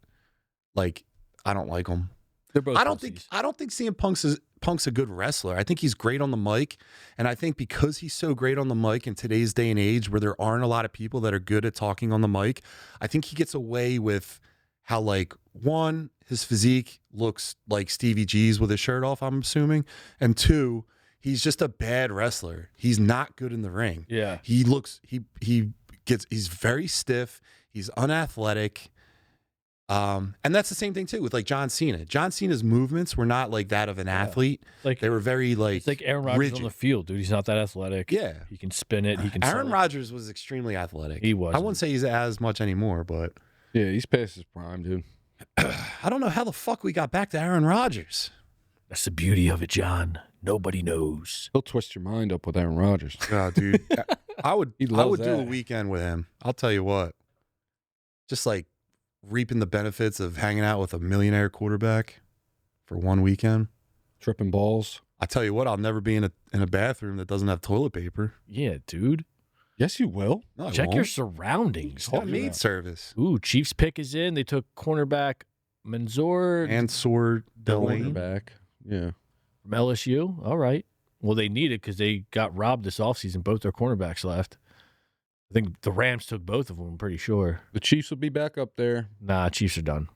like, I don't like him. They're both I don't pussies. think CM Punk's a good wrestler. I think he's great on the mic, and I think because he's so great on the mic in today's day and age, where there aren't a lot of people that are good at talking on the mic, I think he gets away with how, like, one, his physique looks like Stevie G's with his shirt off, I'm assuming, and two, he's just a bad wrestler. He's not good in the ring. Yeah. He's very stiff. He's unathletic. And that's the same thing too with like John Cena. John Cena's movements were not like that of an athlete. Like They were very like it's like Aaron Rodgers rigid. on the field, dude. He's not that athletic. Yeah. He can spin it. He can. Aaron sell it. Rodgers was extremely athletic. He was. I wouldn't say he's as much anymore, but Yeah, he's past his prime, dude. I don't know how the fuck we got back to Aaron Rodgers. That's the beauty of it, John. Nobody knows. He'll twist your mind up with Aaron Rodgers. Oh, dude. I would He do loves a that. weekend with him. I'll tell you what. Just like reaping the benefits of hanging out with a millionaire quarterback for one weekend. Tripping balls. I tell you what, I'll never be in a bathroom that doesn't have toilet paper. Yeah, dude. Yes, you will. No, I Check won't. your surroundings. It's got maid service. Ooh, Chiefs pick is in. They took cornerback Mansour And sword Delane. Quarterback. Yeah. from LSU. All right. Well, they need it because they got robbed this offseason. Both their cornerbacks left. I think the Rams took both of them, I'm pretty sure. The Chiefs will be back up there. Nah, Chiefs are done.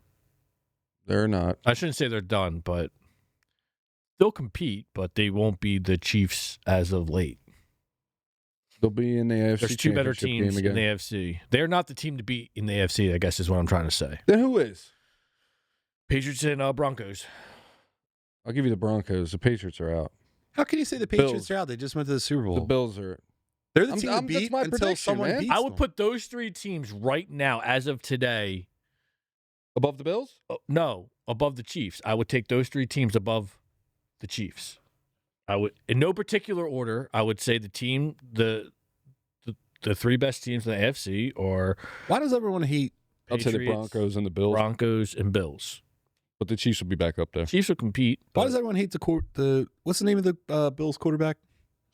They're not. I shouldn't say they're done, but they'll compete, but they won't be the Chiefs as of late. They'll be in the AFC There's two better Championship teams game in again. the AFC. They're not the team to beat in the AFC, I guess is what I'm trying to say. Then who is? Patriots and Broncos. I'll give you the Broncos. The Patriots are out. How can you say the Patriots Bills. are out? They just went to the Super Bowl. The Bills are. They're the I'm- team I'm- to that's beat my until prediction, someone man. beats I would them. put those three teams right now, as of today, Above the Bills? no, above the Chiefs. I would take those three teams above the Chiefs. I would, in no particular order, I would say the team, the three best teams in the AFC are Why does everyone hate? I'll say the Patriots, Broncos and the Bills. Broncos, and Bills. But the Chiefs will be back up there. Chiefs will compete. Why but does everyone hate the what's the name of the Bills quarterback?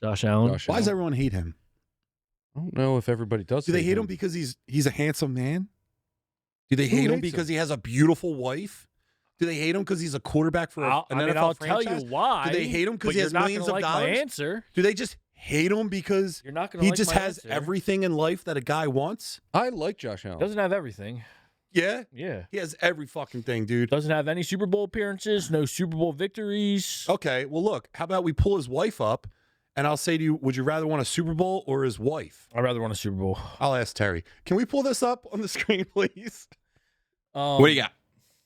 Josh Allen? Josh Why does Allen. everyone hate him? I don't know if everybody does. Do they hate him because he's a handsome man? Do they Who hate him hates because he has a beautiful wife? Do they hate him because he's a quarterback for an NFL I'll franchise? tell you why. Do they hate him because but he you're has not millions gonna of like dollars? My answer. Do they just hate him because You're not going to he like just my has answer. everything in life that a guy wants? I like Josh Allen. Doesn't have everything. Yeah, Yeah. he has every fucking thing, dude. Doesn't have any Super Bowl appearances, no Super Bowl victories. Okay, well, look, how about we pull his wife up, and I'll say to you, would you rather want a Super Bowl or his wife? I'd rather want a Super Bowl. I'll ask Terry. Can we pull this up on the screen, please? Um, What do you got?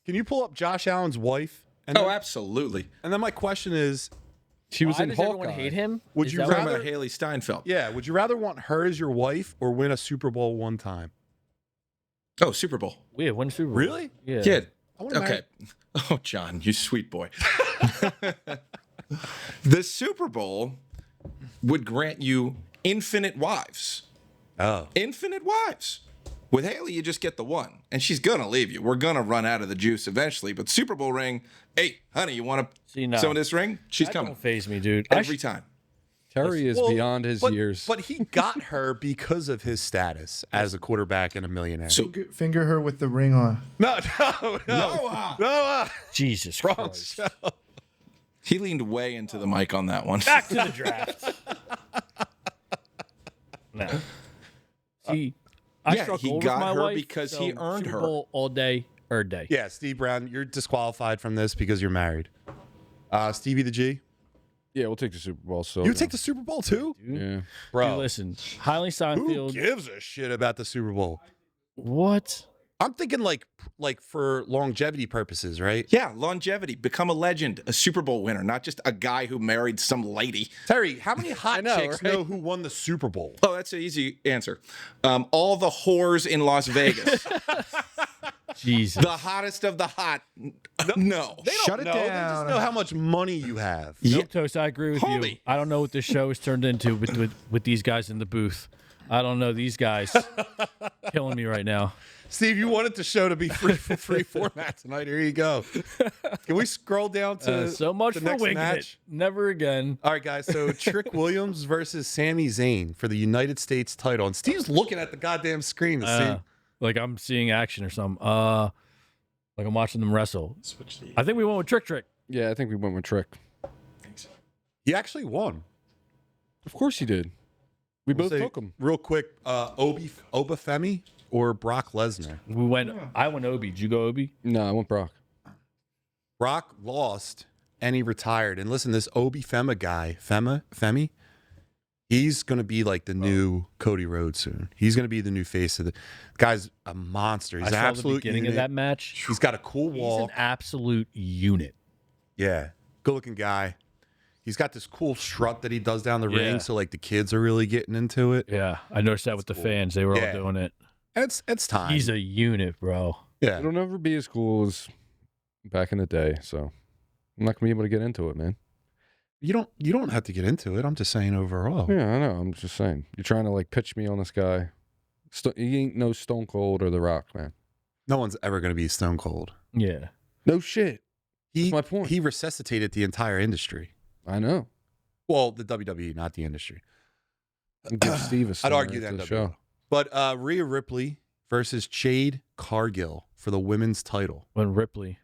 Can you pull up Josh Allen's wife? And Oh, then, absolutely. and then my question is, She was why in does everyone Hawkeye. hate him? Would Is you that Talking what- rather- about Haley Steinfeld. yeah, would you rather want her as your wife or win a Super Bowl one time? Oh, Super Bowl. We have won a Super Bowl. Really? Yeah. Yeah. I wanna Okay. Oh, John, you sweet boy. The Super Bowl would grant you infinite wives. Oh. Infinite wives. With Haley, you just get the one, and she's gonna leave you. We're gonna run out of the juice eventually. But Super Bowl ring, hey, honey, you want See, no. some of this ring? She's That coming don't faze me, dude. every time. Terry is Well, beyond his years. But he got her because of his status as a quarterback and a millionaire. So Finger her with the ring on. no, no. Jesus Wrong Christ. show. he leaned way into the mic on that one. Back to the draft. No. See, I yeah, struggle he with got my her wife, because so he earned Super her. Bowl all day, or day. Yeah, Steve Brown, you're disqualified from this because you're married. Stevie the G, Yeah, we'll take the Super Bowl. So you take the Super Bowl too, Dude. Yeah. bro. Dude, listen, Highly Who Steinfeld. gives a shit about the Super Bowl? What? I'm thinking like for longevity purposes, right? Yeah, longevity. Become a legend, a Super Bowl winner, not just a guy who married some lady. Terry, how many hot know, chicks right? know who won the Super Bowl? Oh, that's an easy answer. All the whores in Las Vegas. Jesus. The hottest of the hot. No. They don't Shut it know. They just down. know how much money you have. Nope, Toast, I agree with you. Homie. I don't know what this show has turned into with these guys in the booth. I don't know. These guys killing me right now. Steve, you wanted the show to be free format tonight. Here you go. Can we scroll down to So much the for next winging match? it. Never again. All right, guys. So Trick Williams versus Sami Zayn for the United States title. And Steve's looking at the goddamn screen to see. Like I'm seeing action or something. Like I'm watching them wrestle. I think we went with Trick. Yeah, I think we went with Trick. He actually won. Of course he did. We both Say, took him. real quick, Obafemi or Brock Lesnar? We went. I went Obi. Did you go Obi? No, I went Brock. Brock lost and he retired. And listen, this Femi guy, Femi, he's going to be like the new Cody Rhodes soon. He's going to be the new face of the guy's a monster. He's I an saw the absolute beginning unit. of that match. He's got a cool He's wall. an absolute unit. Yeah, good looking guy. He's got this cool strut that he does down the Yeah. ring, so like the kids are really getting into it. Yeah, I noticed that with the fans. They were Yeah. all doing it. And it's time. He's a unit, bro. yeah. It'll never be as cool as back in the day, so I'm not gonna be able to get into it, man. You don't have to get into it. I'm just saying overall. Yeah, I know. I'm just saying. You're trying to like pitch me on this guy. He ain't no Stone Cold or The Rock, man. No one's ever going to be Stone Cold. Yeah. No shit. He, That's my point. He resuscitated the entire industry. I know. Well, the WWE, not the industry. I'll give Steve a I'd star argue after that the show. But Rhea Ripley versus Jade Cargill for the women's title. When Ripley.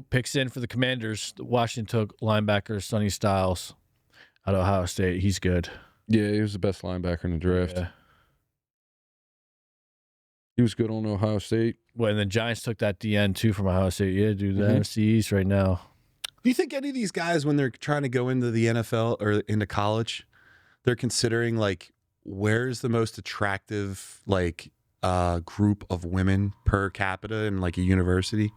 Picks in for the Commanders. Washington took linebacker Sonny Styles out of Ohio State. He's good. Yeah, he was the best linebacker in the draft. Yeah. He was good on Ohio State. Well, and the Giants took that DN too from Ohio State. Yeah, dude, the Mhm. NFC East right now. Do you think any of these guys, when they're trying to go into the NFL or into college, they're considering like where's the most attractive like group of women per capita in like a university?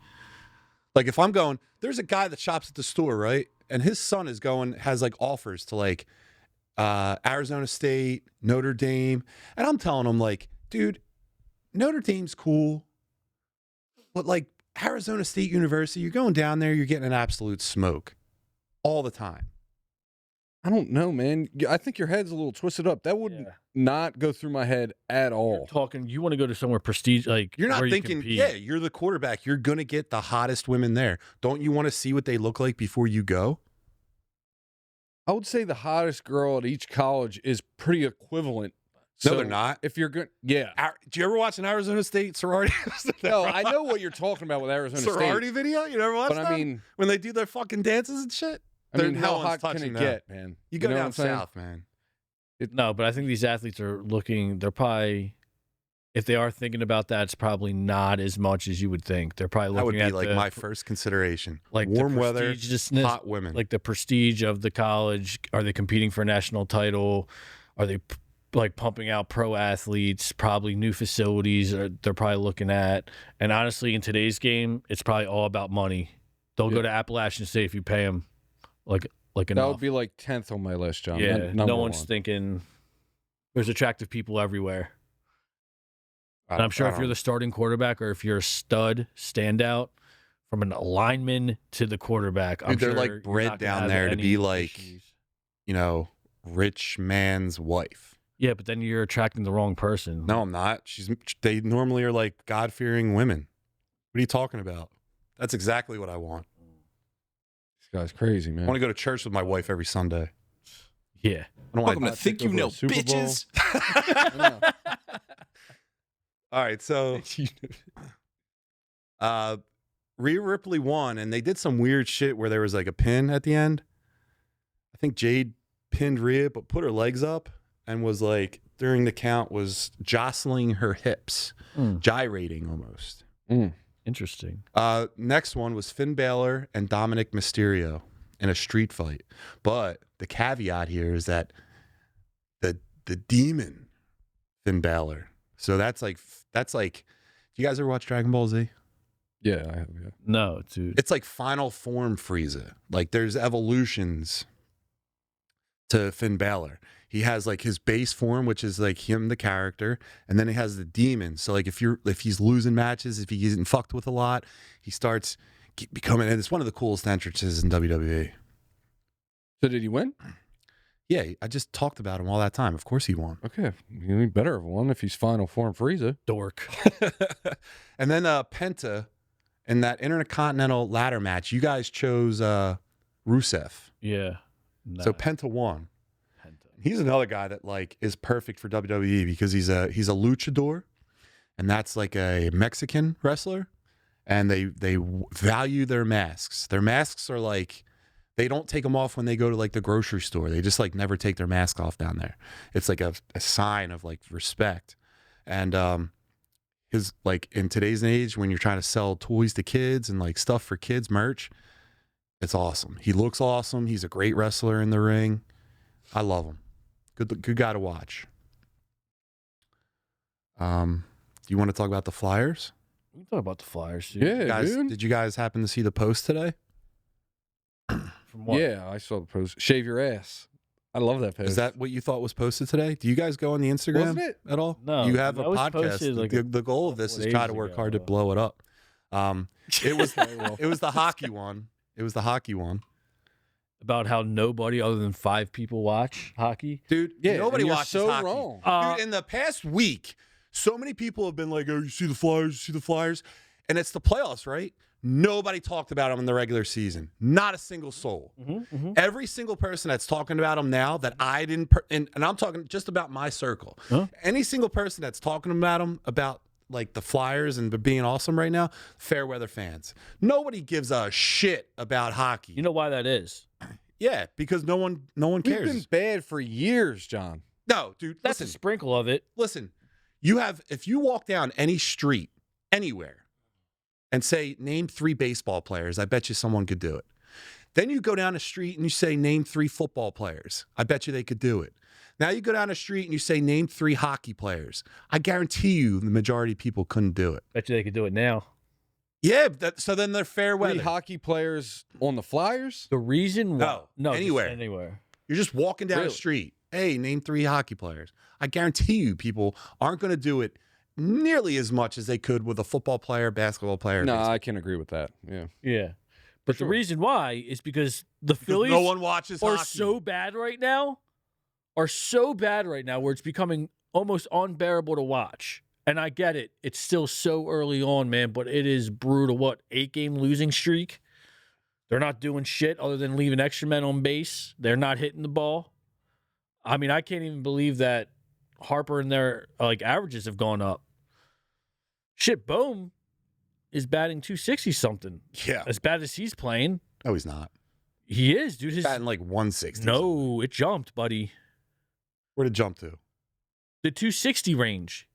Like if I'm going, there's a guy that shops at the store, right? And his son is going, has like offers to like Arizona State, Notre Dame. And I'm telling him like, dude, Notre Dame's cool. But like Arizona State University, you're going down there, you're getting an absolute smoke all the time. I don't know, man. I think your head's a little twisted up. That would Yeah. not go through my head at all. Talking, you want to go to somewhere prestige, like You're not where you thinking, compete. yeah, you're the quarterback. You're going to get the hottest women there. Don't you want to see what they look like before you go? I would say the hottest girl at each college is pretty equivalent. No, So they're not. If you're good, yeah. Do you ever watch an Arizona State sorority? No, I know what you're talking about with Arizona sorority State. video? You never watched But that? I mean, when they do their fucking dances and shit? how no one's hot can touching it that. get, man? You go know what down I'm saying? south, man. No, but I think these athletes are looking, they're probably, if they are thinking about that, it's probably not as much as you would think. They're probably That would looking be at like my first consideration. like warm the weather, prestigiousness, hot women. like the prestige of the college. Are they competing for a national title? Are they like pumping out pro athletes? Probably new facilities they're probably looking at. And honestly, in today's game, it's probably all about money. They'll go to Appalachian State if you pay them like That enough. would be like 10th on my list, John. yeah, Number no one's one. thinking there's attractive people everywhere. I And I'm sure if don't you're know. the starting quarterback or if you're a stud standout from an lineman to the quarterback, I'm Dude, they're sure like you're bred not gonna down have there to any be like- issues. you know, rich man's wife. Yeah, but then you're attracting the wrong person. No, I'm not. They normally are like God-fearing women. What are you talking about? That's exactly what I want. This guy's crazy, I man. want to go to church with my wife every Sunday. Yeah. I don't Welcome want to Think You over Know, a Super Bowl. bitches. I know. All right, so Rhea Ripley won, and they did some weird shit where there was like a pin at the end. I think Jade pinned Rhea, but put her legs up and was like during the count was jostling her hips, gyrating almost. Interesting. Next one was Finn Balor and Dominic Mysterio in a street fight, but the caveat here is that the demon Finn Balor. So that's like you guys ever watch Dragon Ball Z? Yeah, I have. Yeah. No, dude. It's like final form Frieza. Like there's evolutions to Finn Balor. He has like his base form, which is like him, the character, and then he has the demon. So like if he's losing matches, if he's getting fucked with a lot, he starts becoming. And it's one of the coolest entrances in WWE. So did he win? Yeah, I just talked about him all that time. Of course he won. Okay, he better have won if he's final form Frieza. Dork. And then Penta in that Intercontinental ladder match, you guys chose Rusev. Yeah. So Penta won. He's another guy that like is perfect for WWE because he's a luchador, and that's like a Mexican wrestler, and they value their masks. Their masks are like they don't take them off when they go to like the grocery store. They just like never take their mask off down there. It's like a sign of like respect. And his like in today's age when you're trying to sell toys to kids and like stuff for kids merch, it's awesome. He looks awesome. He's a great wrestler in the ring. I love him. Good guy to watch. Do you want to talk about the Flyers? We can talk about the Flyers, dude. Yeah, Guys, dude. did you guys happen to see the post today? From what? Yeah, I saw the post. Shave your ass. I love that post. Is that what you thought was posted today? Do you guys go on the Instagram Wasn't it? at all? No, You have a that was podcast. posted, like, the goal of this couple is try days to work ago. hard to blow it up. It was well. it was the hockey one. It was the hockey one. About how nobody other than 5 people watch hockey. Dude, Yeah, nobody and you're watches so hockey. wrong. Dude, in the past week, so many people have been like, "Oh, you see the Flyers? You see the Flyers?" And it's the playoffs, right? Nobody talked about them in the regular season. Not a single soul. Every single person that's talking about them now that I didn't, and I'm talking just about my circle. Huh? Any single person that's talking about them, about like the Flyers and being awesome right now, fair weather fans. Nobody gives a shit about hockey. You know why that is? Yeah, because no one We've cares. been bad for years, John. No, dude, That's listen. a sprinkle of it. Listen, if you walk down any street anywhere and say, name 3 baseball players, I bet you someone could do it. Then you go down the street and you say, name 3 football players. I bet you they could do it. Now you go down the street and you say, name 3 hockey players. I guarantee you the majority of people couldn't do it. Bet you they could do it now. Yeah, so then they're fair 3 weather. hockey players on the Flyers? The reason why. No, just anywhere. anywhere. You're just walking down the Really? street. Hey, name 3 hockey players. I guarantee you people aren't going to do it nearly as much as they could with a football player, basketball player. No, baseball. I can agree with that. Yeah. Yeah. But sure. the reason why is because the Phillies no one watches are hockey. so bad right now. Where it's becoming almost unbearable to watch. And I get it. It's still so early on, man, but it is brutal. What, 8-game losing streak? They're not doing shit other than leaving extra men on base. They're not hitting the ball. I mean, I can't even believe that Harper and their like averages have gone up. Shit, Bohm is batting 260 something. Yeah. As bad as he's playing, No, he's not. he is, dude. His Batting like 160. no, it jumped, buddy. Where'd it jump to? The 260 range.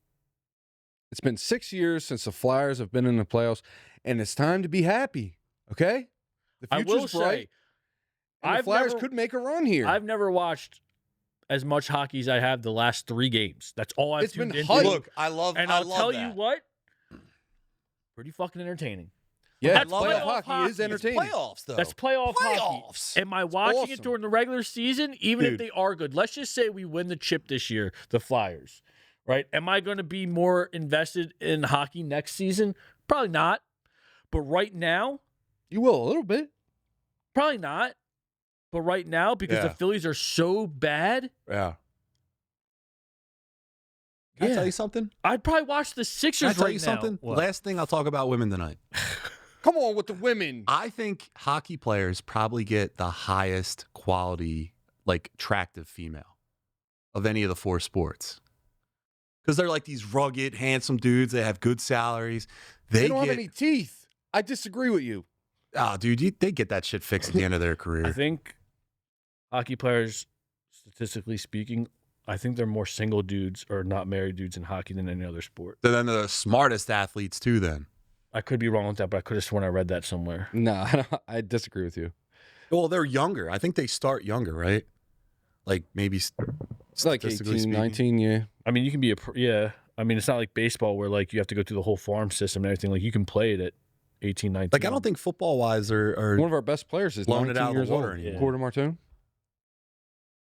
It's been 6 years since the Flyers have been in the playoffs, and it's time to be happy. Okay? The I will future's bright. say, And the Flyers could make a run here. I've never watched as much hockey as I have the last 3 games. That's all I've It's been tuned into. hype. Look, I love. And I I'll love tell that. you what, pretty fucking entertaining. yeah, That's playoff playoff hockey is hockey. entertaining. Playoffs though. That's playoff hockey. Playoffs. Am I watching awesome. it during the regular season? Even if Dude. they are good. Let's just say we win the chip this year, the Flyers. Right? Am I going to be more invested in hockey next season? Probably not. But right now, You will a little bit. probably not. But right now, because the Yeah. Phillies are so bad, Yeah. Can I Yeah. tell you something? I'd probably watch the Can I Sixers tell right you now. something? What? Last thing I'll talk about women tonight. Come on with the women. I think hockey players probably get the highest quality, like attractive female of any of the 4 sports. Because they're like these rugged, handsome dudes. They have good salaries. They They don't get, have any teeth. I disagree with you. oh, dude, they get that shit fixed at the end of their I career. think hockey players, statistically speaking, I think they're more single dudes or not married dudes in hockey than any other sport. They're then the smartest athletes too. Then, I could be wrong with that, but I could have sworn I read that somewhere. No, I disagree with you. well, they're younger. I think they start younger, right? Like maybe It's like statistically 18, speaking. 19, yeah. I mean, you can be I I mean, it's not like baseball where like you have to go through the whole farm system and everything. Like you can play it at 18, 19. Like I don't think football wise are One of our best players is blowing it 19 out of the years water old. anymore. Quarter Martin. Can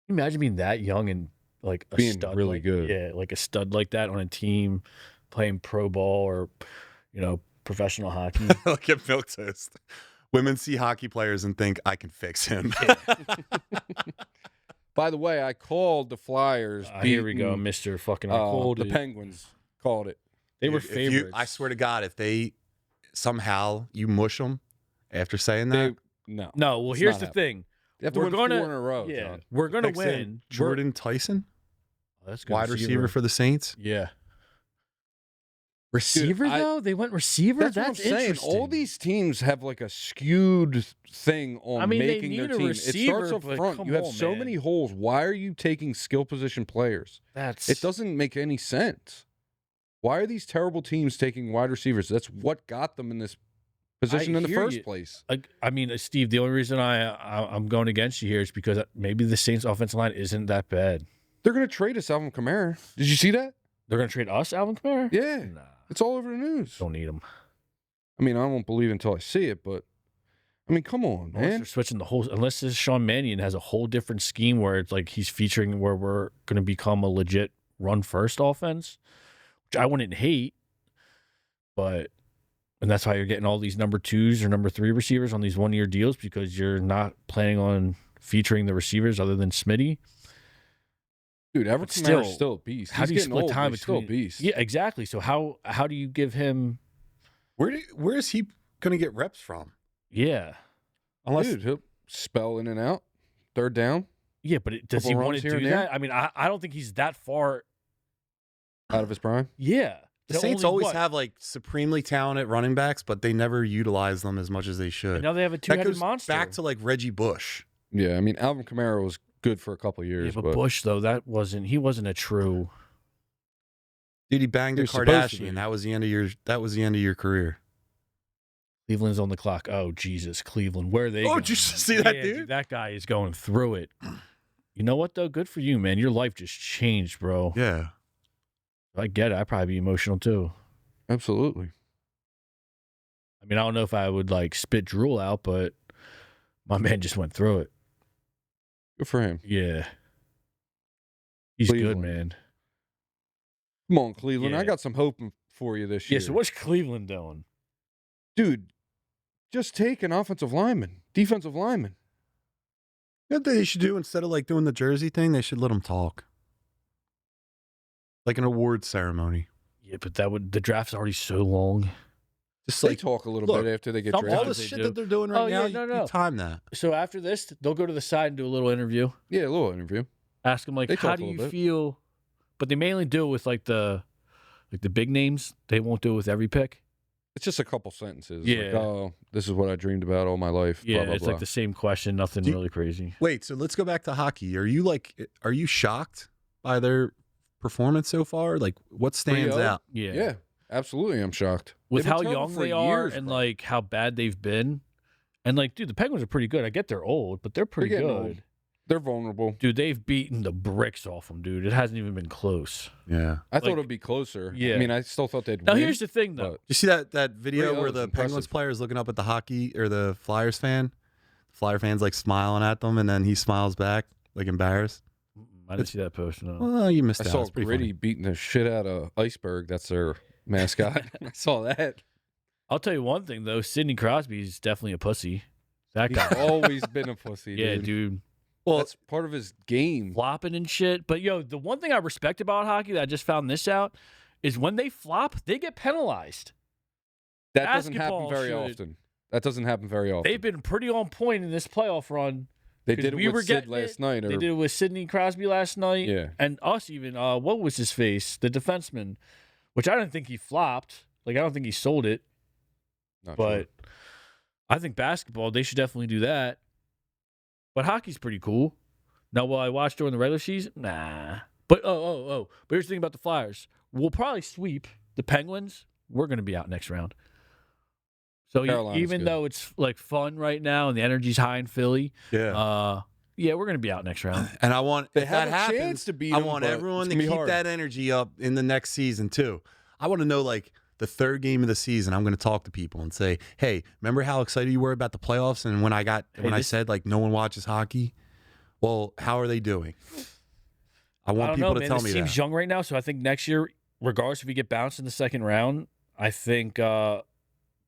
you imagine being that young and like a Being stud really like, good. Yeah, like a stud like that on a team, playing pro ball or professional hockey. Look at Milk Toast. Women see hockey players and think I can fix him. By the way, I called the Flyers. Here we go, beating, Mr. Fucking I called the it. Penguins called it. They were If you- favorites. I swear to God, if they somehow you mush them after saying that, No. No, well, It's here's not the happening. thing. They have to We're win gonna- 4 in a row, Yeah, John. we're gonna fix in win. Jordan Tyson, That's a good wide receiver for the Saints. Yeah. Receiver I- though, they went receiver. That's, That's what I'm saying. interesting. All these teams have like a skewed thing on I mean, they making need their a team. receiver, it starts up but front. come You have on, so man. many holes. Why are you taking skill position players? It doesn't make any sense. Why are these terrible teams taking wide receivers? That's what got them in this position in the hear first you. place. I mean, Steve. The only reason I'm going against you here is because maybe the Saints' offensive line isn't that bad. They're going to trade us Alvin Kamara. Did you see that? They're going to trade us, Alvin Kamara. Yeah. Nah, It's all over the news. don't need him. I mean, I won't believe it until I see it, but I mean, come on, Unless man. they're switching the whole. Unless this Sean Mannion has a whole different scheme where it's like he's featuring where we're going to become a legit run first offense, which I wouldn't hate, but. And that's why you're getting all these number 2s or number 3 receivers on these 1-year deals because you're not planning on featuring the receivers other than Smitty. Dude, Alvin But Kamara's still a beast. How He's do you getting split old, time but he's still a between? beast. Yeah, exactly. So how do you give him? Where is he going to get reps from? Yeah, Unless Dude, he'll spell in and out. Third down, yeah, but does he Couple want runs to here do and there? that? I mean, I don't think he's that far. out of his prime. Yeah, the to Saints only always what? have like supremely talented running backs, but they never utilize them as much as they should. And now they have a That two-headed goes monster. back to like Reggie Bush. Yeah, I mean, Alvin Kamara was good for a couple of yeah, years, but Bush though he wasn't a true. Dude, he banged a He was supposed to be. Kardashian. That was the end of your career. Cleveland's on the clock. Oh Jesus, Cleveland, where are they? Oh, going? did you see that, Yeah, dude? That guy is going through it. You know what though? Good for you, man. Your life just changed, bro. Yeah. I get it. I'd probably be emotional too. absolutely. I mean, I don't know if I would like spit drool out, but my man just went through it. Good for him. Yeah. He's Cleveland. good, man. Come on, Cleveland. Yeah. I got some hope for you this year. Yeah, so what's Cleveland doing? Dude, just take an offensive lineman, defensive lineman. You know what they should do instead of like doing the jersey thing? They should let them talk. Like an award ceremony. Yeah, but the draft's already so long. Just They like talk a little look, bit after they get some- all drafted. the they shit do. that they're doing right Oh, now, yeah, you time that. So after this, they'll go to the side and do a little interview. Yeah, a little interview. Ask them like, They how talk do a you little bit. feel? But they mainly do it with like the big names. They won't do it with every pick. It's just a couple sentences. Yeah. Like, oh, this is what I dreamed about all my life. Yeah, blah, blah, it's blah. like the same question, nothing Do you- really crazy. Wait, so let's go back to hockey. Are you shocked by their performance so far? Like what stands 3-0? out? Yeah. Yeah, absolutely. I'm shocked. With They've been how terrible young for they are years, and bro. like how bad they've been. And like, dude, the Penguins are pretty good. I get they're old, but they're pretty getting good. old. They're vulnerable. Dude, they've beaten the bricks off them, dude. It hasn't even been close. Yeah. I thought Like- it'd be closer. Yeah. I mean, I still thought they'd Now, win. here's the thing, though. but- You see that video 3-0 where is the impressive. Penguins player is looking up at the hockey or the Flyers fan? The Flyer fan's like smiling at them and then he smiles back, like embarrassed. I didn't see that post. No. Well, you missed I out. saw It's pretty Gritty funny. beating the shit out of Iceberg. That's their mascot. I saw that. I'll tell you one thing, though. Sidney Crosby's definitely a pussy. That He's guy. always been a pussy. Yeah, dude. dude. Well, That's part of his game. Flopping and shit. But, yo, the one thing I respect about hockey that I just found this out is when they flop, they get penalized. That doesn't happen basketball very should- often. That doesn't happen very often. They've been pretty on point in this playoff run. They 'cause did we it were with Sid getting last it. night. Or, They did it with Sidney Crosby last night. Yeah. And us even. What was his face? The defenseman, which I didn't think he flopped. Like, I don't think he sold it. Not But sure. I think basketball, they should definitely do that. But hockey's pretty cool. Now, will I watch during the regular season? Nah. But But here's the thing about the Flyers. We'll probably sweep the Penguins. We're going to be out next round. So Carolina's even good. though it's like fun right now and the energy's high in Philly, yeah. Yeah, we're gonna be out next round. And I want They if have that a chance happens, to beat I 'em, want but everyone it's to gonna be keep hard. that energy up in the next season too. I want to know like the third game of the season. I'm going to talk to people and say, "Hey, remember how excited you were about the playoffs?" And when I said like no one watches hockey, well, how are they doing? I want don't people know, to man. tell This me team's that. young right now, so I think next year, regardless if we get bounced in the second round, I think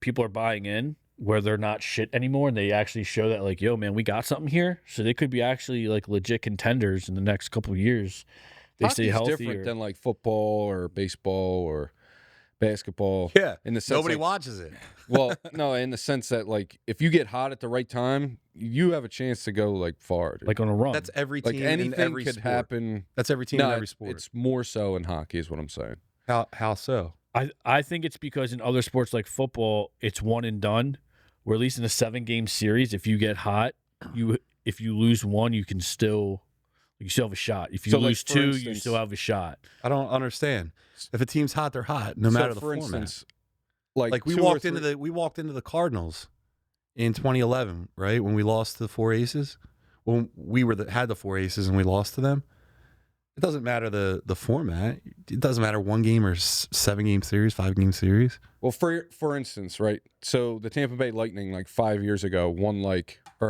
people are buying in where they're not shit anymore, and they actually show that like, yo, man, we got something here. So they could be actually like legit contenders in the next couple of years. They stay Hockey's healthy. different than like football or baseball or basketball. Yeah, in the sense nobody like, watches it. well, no, in the sense that like if you get hot at the right time, you have a chance to go like far. Dude. like on a run. That's every like team in anything every could sport. happen. That's every team No, in every sport. it's more so in hockey, is what I'm saying. How so? I think it's because in other sports like football, it's one and done. Where at least in a 7-game series, if you get hot, if you lose one, you still have a shot. If you So, like, lose for 2, you instance- still have a shot. I don't understand. If a team's hot, they're hot, no matter the for format. instance, Like we two or walked three- into the Cardinals in 2011, right? When we lost to the Four Aces. When we had the Four Aces and we lost to them. It doesn't matter the format. It doesn't matter 1 game or 7-game series, 5-game series. Well, for instance, right? So the Tampa Bay Lightning, like 5 years ago,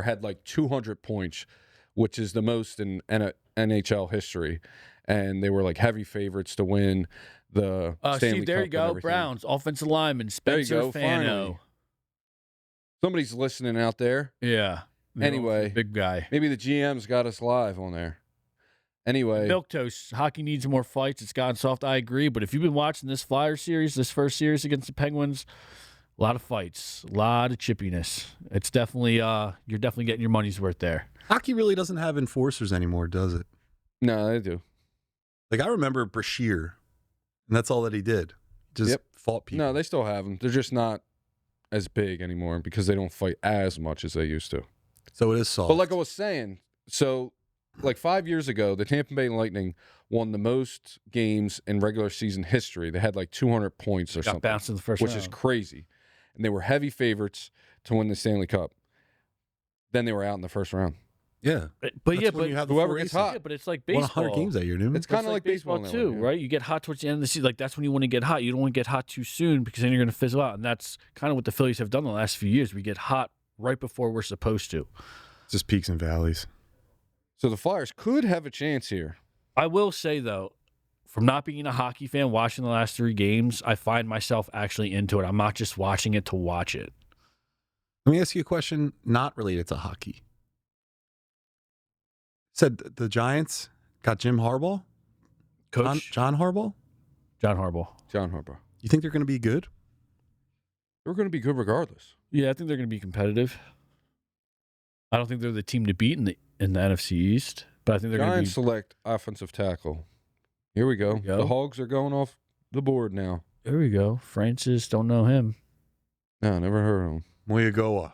had like 200 points, which is the most in NHL history, and they were like heavy favorites to win the Stanley Steve, there Cup you and go. everything. Browns offensive lineman There you Spencer go. Fano. Finally, somebody's listening out there. Yeah. Anyway, big guy. Maybe the GM's got us live on there. Anyway, Milquetoast, hockey needs more fights. It's gotten soft. I agree. But if you've been watching this Flyer series, this first series against the Penguins, a lot of fights, a lot of chippiness. It's definitely you're definitely getting your money's worth there. Hockey really doesn't have enforcers anymore, does it? no, they do. Like I remember Brashear, and that's all that he did. Just Yep. fought people. No, they still have them. They're just not as big anymore because they don't fight as much as they used to. So it is soft. But like I was saying, so like 5 years ago, the Tampa Bay Lightning won the most games in regular season history. They had like 200 points or Got something, bounced in the first which round. is crazy. And they were heavy favorites to win the Stanley Cup. Then they were out in the first round. yeah. But yeah, That's when but you have the whoever Four gets Aces. hot. yeah, but it's like Won baseball. 100 games that year, didn't It's we? kind of like baseball now, too, yeah. right? You get hot towards the end of the season. Like that's when you want to get hot. You don't want to get hot too soon because then you're going to fizzle out. And that's kind of what the Phillies have done the last few years. We get hot right before we're supposed to. Just peaks and valleys. So the Flyers could have a chance here. I will say though, from not being a hockey fan, watching the last 3 games, I find myself actually into it. I'm not just watching it to watch it. Let me ask you a question not related to hockey. Said the Giants got Jim Harbaugh? Coach John Harbaugh? John Harbaugh. John Harbaugh. You think they're going to be good? They're going to be good regardless. Yeah, I think they're going to be competitive. I don't think they're the team to beat in the NFC East, but I think they're going to Giants be. select offensive tackle. Here we go. There you go. The Hogs are going off the board now. There we go. Francis, don't know him. No, never heard of him. Moyagoa.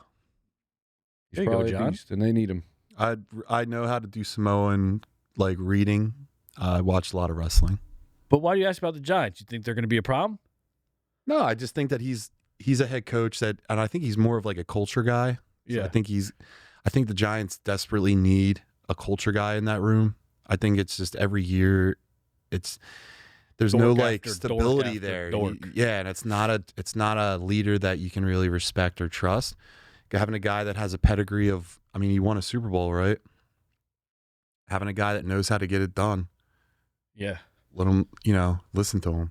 He's There you go, probably a John. beast, and they need him. I know how to do Samoan like reading. I watched a lot of wrestling. But why do you ask about the Giants? You think they're going to be a problem? No, I just think that he's a head coach that, and I think he's more of like a culture guy. So Yeah. I think the Giants desperately need a culture guy in that room. I think it's just every year, there's no Dork like after stability dork after there. dork. Yeah, and it's not a leader that you can really respect or trust. Having a guy that has a pedigree of, I mean, he won a Super Bowl, right? Having a guy that knows how to get it done. Yeah. Let him, listen to him.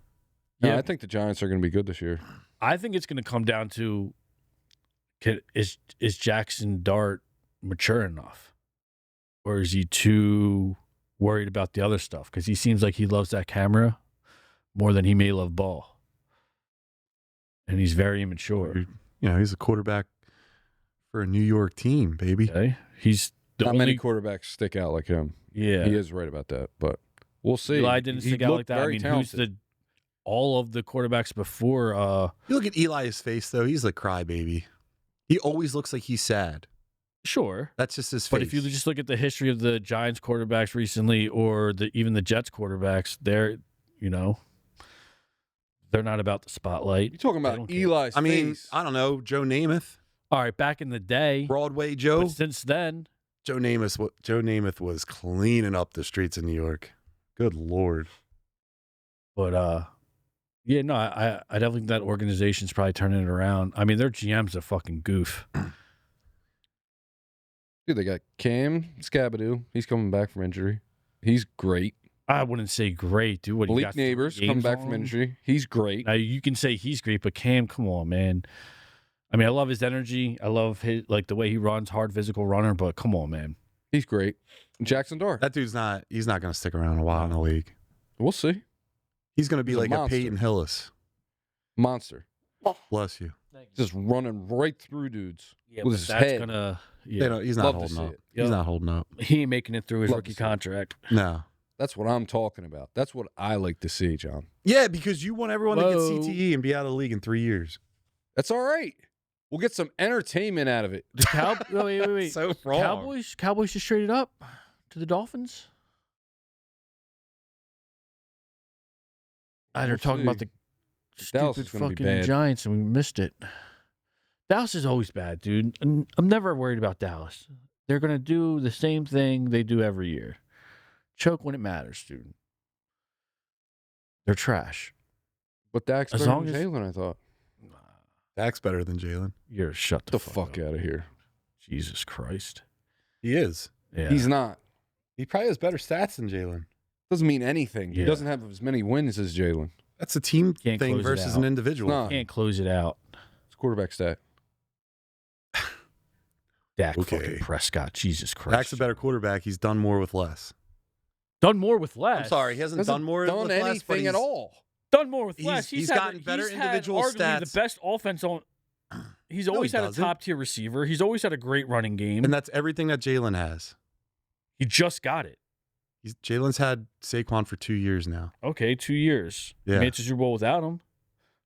No, Yeah. I think the Giants are going to be good this year. I think it's going to come down to is Jackson Dart mature enough? Or is he too worried about the other stuff? Because he seems like he loves that camera more than he may love ball. And he's very immature. He's a quarterback for a New York team, baby. Okay? He's the Not only many quarterbacks stick out like him. Yeah. He is right about that, but we'll see. Eli didn't He stick out looked like that. I very mean, talented. all of the quarterbacks before You look at Eli's face, though. He's a crybaby. He always looks like he's sad. sure. That's just his face. But if you just look at the history of the Giants quarterbacks recently or even the Jets quarterbacks, they're not about the spotlight. You're talking They about don't care. Eli's I mean, face. I don't know, Joe Namath, All right, back in the day, Broadway Joe, but since then, Joe Namath was cleaning up the streets of New York. Good Lord. But yeah, no, I definitely think that organization's probably turning it around. I mean, their GM's a fucking goof. Dude, they got Cam Scabadoo. He's coming back from injury. He's great. I wouldn't say great, dude. What, Malik Neighbors coming back from injury. He's great. Now you can say he's great, but Cam, come on, man. I mean, I love his energy. I love his the way he runs, hard physical runner. But come on, man. He's great. Jackson Dart. That dude's not. He's not going to stick around a while in the league. We'll see. He's going to be He's a like a monster. Peyton Hillis. Monster. Bless you. Just running right through dudes Yeah, with but his that's head. gonna. You Yeah, know, he's not Love to holding see up. it. He's Yep. not holding up. he ain't making it through his Love rookie to see it. contract. No. That's what I'm talking about. That's what I like to see, John. Yeah, because you want everyone to Whoa. get CTE and be out of the league in 3 years. That's all right. We'll get some entertainment out of it. The wait. So wrong. Cowboys just traded up to the Dolphins. They're talking about the Dallas stupid is gonna be fucking bad. Giants, and we missed it. Dallas is always bad, dude. And I'm never worried about Dallas. They're gonna do the same thing they do every year. Choke when it matters, dude. They're trash. But Dak's As better long than as- Jalen, I thought. Dak's better than Jalen. You're shut Get the fuck up. out of here. Jesus Christ. He is. Yeah. He's not. He probably has better stats than Jalen. Doesn't mean anything. He Yeah. doesn't have as many wins as Jalen. That's a team Can't thing close it versus out. an individual. No. Can't close it out. It's quarterback stat. Dak Okay. fucking Prescott. Jesus Christ. Dak's a better quarterback. He's done more with less. Done more with less. I'm sorry, he hasn't done more done with less, but anything he's- at all. Done more with He's- less. he's had gotten better he's individual had arguably stats. the best offense on. He's No, always he had doesn't. a top tier receiver. He's always had a great running game. And that's everything that Jalen has. He just got it. Jalen's had Saquon for 2 years now. Okay, 2 years. Yeah. He made it to Super Bowl without him.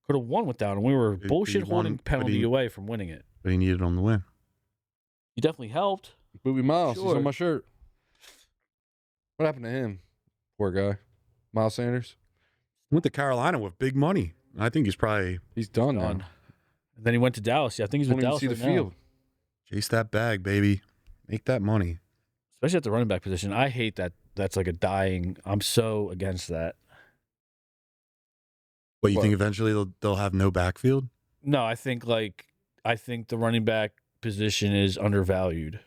Could have won without him. We were He bullshit won, holding but penalty he- away from winning it. But he needed him to win. He definitely helped. Booby Miles. He's Sure. on my shirt. What happened to him? Poor guy. Miles Sanders. Went to Carolina with big money. I think he's probably He's done Done. now. And then he went to Dallas. Yeah, I think he's Won't with even Dallas see the right now. field. chase that bag, baby. Make that money. Especially at the running back position. I hate that. That's like a dying. I'm so against that. What, you What? think eventually they'll have no backfield? No, I think the running back position is undervalued.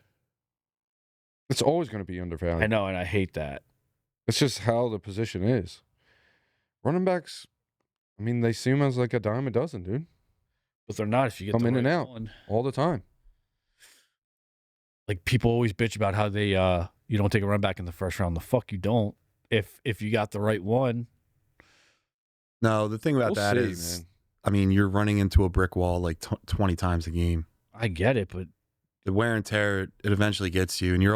It's always going to be undervalued. I know, and I hate that. It's just how the position is. Running backs, I mean, they seem as like a dime a dozen, dude. But they're not if you get Come the in and right out. one. All the time. Like people always bitch about how they you don't take a run back in the first round. The fuck you don't. If you got the right one. No, the thing about We'll that see, is, man. I mean, you're running into a brick wall like 20 times a game. I get it, but The wear and tear, it eventually gets you, and you're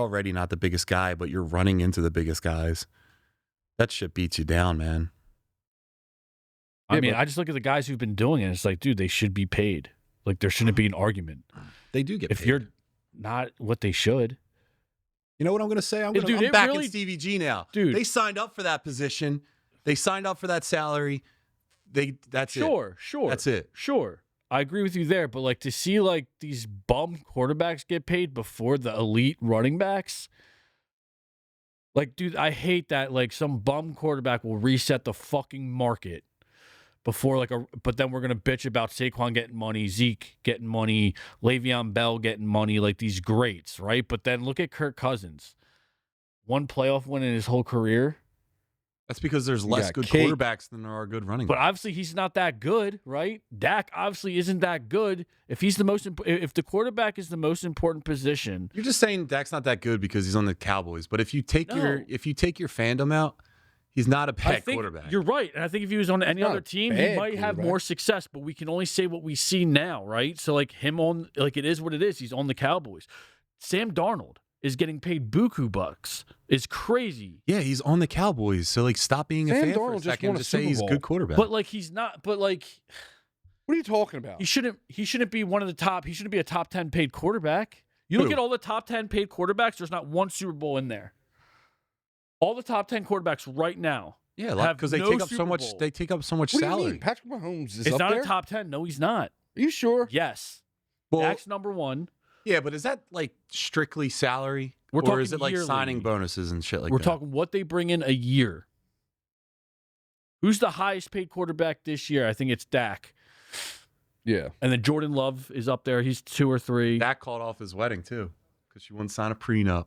already not the biggest guy, but you're running into the biggest guys. That shit beats you down, man. I Yeah, mean, but- I just look at the guys who've been doing it. It's like, dude, they should be paid. Like there shouldn't be an argument. They do get If paid. you're not what they should. You know what I'm going to say? Dude, I'm it backing really- Stevie G now. Dude. They signed up for that position. They signed up for that salary. That's it. Sure. That's it. Sure. I agree with you there, but like to see like these bum quarterbacks get paid before the elite running backs. Like, dude, I hate that like some bum quarterback will reset the fucking market before but then we're gonna bitch about Saquon getting money, Zeke getting money, Le'Veon Bell getting money, like these greats, right? But then look at Kirk Cousins. One playoff win in his whole career. That's because there's less got good cake. quarterbacks than there are good running But backs. obviously he's not that good, right? Dak obviously isn't that good. If he's the most, if the quarterback is the most important position, You're just saying Dak's not that good because he's on the Cowboys. But if you take No. your fandom out, he's not a I bad think quarterback. you're right. And I think if he was on any not other a team, he bad might have quarterback. more success. But we can only say what we see now, right? So like him on, like it is what it is. He's on the Cowboys. Sam Darnold is getting paid buku bucks. It's crazy. Yeah, he's on the Cowboys. So like, stop being a Sam fan for Darnold a just second won and a just say Super he's a Bowl. good quarterback. But like he's not. But like What are you talking about? he shouldn't be one of the top. He shouldn't be a top 10 paid quarterback. You look Who? at all the top 10 paid quarterbacks. There's not one Super Bowl in there. All the top 10 quarterbacks right now. yeah, have because they no take up so Super much. Bowl. They take up so much What do you salary. mean? Patrick Mahomes is It's up not there? a top 10. No, he's not. Are you sure? Yes. Well, Dak's number one. Yeah, but is that like strictly salary? We're or talking is it like yearly. signing bonuses and shit like We're that? talking what they bring in a year. Who's the highest paid quarterback this year? I think it's Dak. Yeah. And then Jordan Love is up there. He's 2 or 3. Dak called off his wedding too because she wouldn't sign a prenup.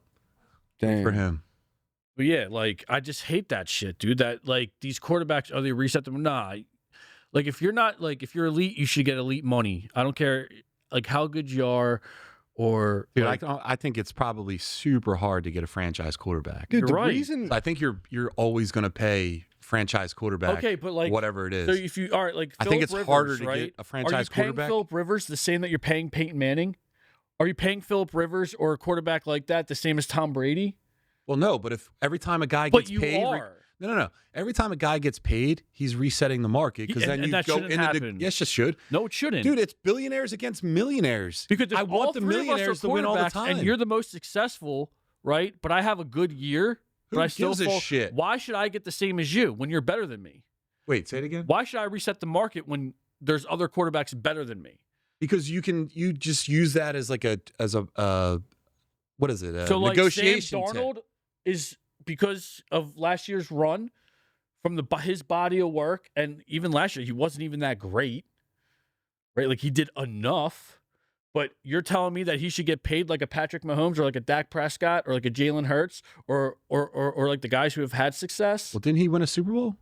Good Dang. for him. But yeah, like I just hate that shit, dude. That like these quarterbacks, are they reset them? Nah. Like if you're not like if you're elite, you should get elite money. I don't care like how good you are or Dude, like, I think it's probably super hard to get a franchise quarterback. Dude, You're the right. reason I think you're always going to pay franchise quarterback. okay, but like whatever it is. So if you all right, like I Phillip think it's Rivers, harder to right? get a Are you franchise paying quarterback. Philip Rivers the same that you're paying Peyton Manning? Are you paying Philip Rivers or a quarterback like that the same as Tom Brady? Well, no, but if every time a guy But gets you paid, are. no. Every time a guy gets paid, he's resetting the market because Yeah, then and you that go shouldn't into happen. yes, it should. No, it shouldn't. Dude, it's billionaires against millionaires. Because if I all want the 3 of us are millionaires to win all the quarterbacks time. and you're the most successful, right? But I have a good year, Who but I still gives a fall. shit? Why should I get the same as you when you're better than me? Wait, say it again. Why should I reset the market when there's other quarterbacks better than me? Because you just use that as like a what is it? A So like negotiation Sam tip. Darnold is because of last year's run from his body of work, and even last year he wasn't even that great, right? Like he did enough, but you're telling me that he should get paid like a Patrick Mahomes or like a Dak Prescott or like a Jalen Hurts or like the guys who have had success? Well, didn't he win a Super Bowl?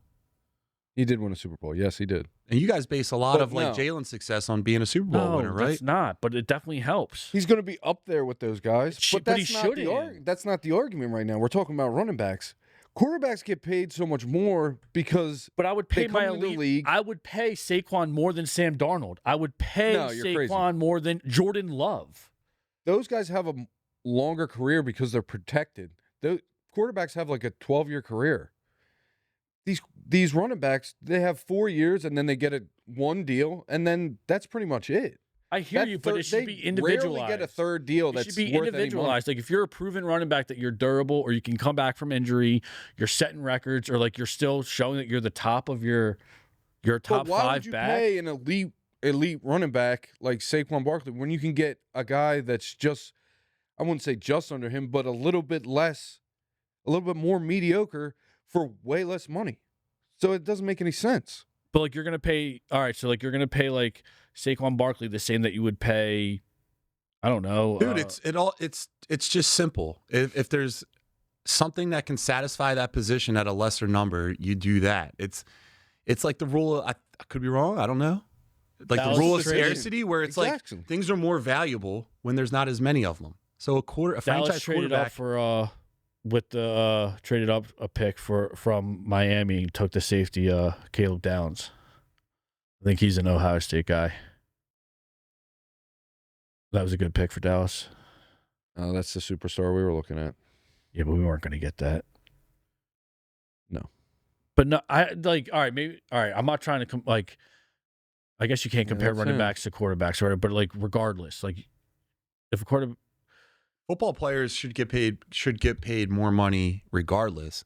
he did win a Super Bowl. Yes, he did. And you guys base a lot But of like no. Jalen's success on being a Super Bowl No, winner, right? that's not, but it definitely helps. He's going to be up there with those guys. But But he that's not shouldn't. that's not the argument right now. We're talking about running backs. Quarterbacks get paid so much more because But I would They pay my come into the elite. league- I would pay Saquon more than Sam Darnold. I would pay No, you're crazy. Saquon more than Jordan Love. those guys have a longer career because they're protected. The quarterbacks have like a 12-year career. These running backs, they have 4 years and then they get a one deal and then that's pretty much it. I hear That you, but third- it should they be individualized. Rarely get a third deal It that's should be worth any money. individualized. Like if you're a proven running back that you're durable or you can come back from injury, you're setting records, or like you're still showing that you're the top of your top But why 5 would you back. pay an elite running back like Saquon Barkley when you can get a guy that's just, I wouldn't say just under him, but a little bit more mediocre for way less money? So it doesn't make any sense. But like you're gonna pay. All right, so like you're gonna pay like Saquon Barkley the same that you would pay. I don't know, Dude, it's just simple. If there's something that can satisfy that position at a lesser number, you do that. It's like the rule. I could be wrong. I don't know. Like Dallas the rule of is trading. scarcity, where it's Exactly. like things are more valuable when there's not as many of them. So a Dallas franchise traded quarterback. up for traded up a pick from Miami and took the safety Caleb Downs. I think he's an Ohio State guy. That was a good pick for Dallas. Oh, that's the superstar we were looking at. Yeah, but we weren't going to get that. No. But no, I like. All right, maybe. All right, I'm not trying to like. I guess you can't Yeah, compare that's running it. backs to quarterbacks, right? But like, regardless, like, if a quarterback, Football players should get paid more money regardless.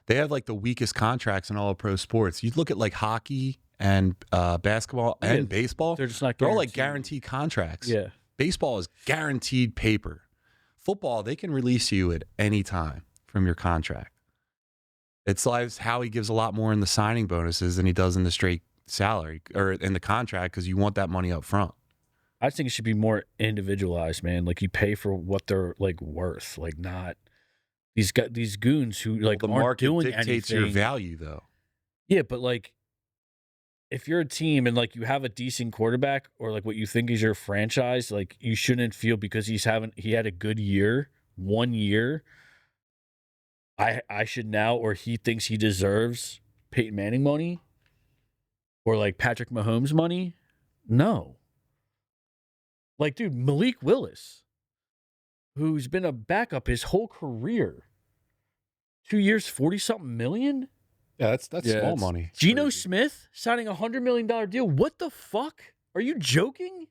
They have like the weakest contracts in all of pro sports. You look at like hockey and basketball Yeah, and baseball. they're just not. They're all like guaranteed contracts. Yeah. Baseball is guaranteed paper. Football, they can release you at any time from your contract. It's like how he gives a lot more in the signing bonuses than he does in the straight salary or in the contract because you want that money up front. I just think it should be more individualized, man. Like you pay for what they're like worth, like not these goons who like The aren't market doing dictates anything. your value, though. Yeah, but like if you're a team and like you have a decent quarterback or like what you think is your franchise, like you shouldn't feel because he had a good year, 1 year. I should now, or he thinks he deserves Peyton Manning money or like Patrick Mahomes money. No. Like, dude, Malik Willis, who's been a backup his whole career, 2 years, 40-something million. Yeah, that's Yeah, small it's- money. Geno crazy. Smith signing a $100 million deal. What the fuck? Are you joking?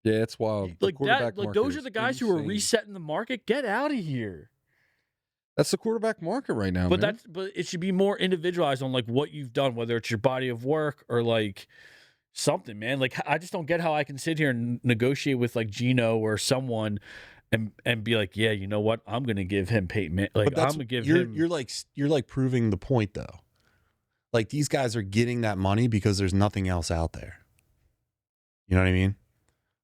Yeah, it's wild. The Like that? quarterback Like market those are is the guys who are insane. resetting the market. Get out of here. That's the quarterback market right now, But man. it should be more individualized on like what you've done, whether it's your body of work or like something, man. Like I just don't get how I can sit here and negotiate with like Gino or someone and be like, yeah, you know what? I'm gonna give him Peyton. Like I'm gonna give him. You're like proving the point though. Like these guys are getting that money because there's nothing else out there. You know what I mean?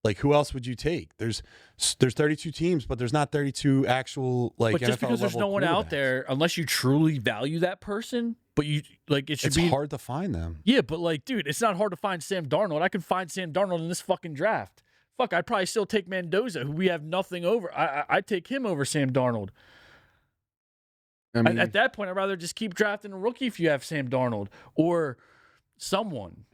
Like who else would you take? There's 32 teams, but there's not 32 actual like. But just NFL because there's level no one out quarterbacks. there, unless you truly value that person, but you like it should It's be hard to find them. Yeah, but like, dude, it's not hard to find Sam Darnold. I could find Sam Darnold in this fucking draft. Fuck, I'd probably still take Mendoza, who we have nothing over. I'd take him over Sam Darnold. I mean, At that point, I'd rather just keep drafting a rookie if you have Sam Darnold or someone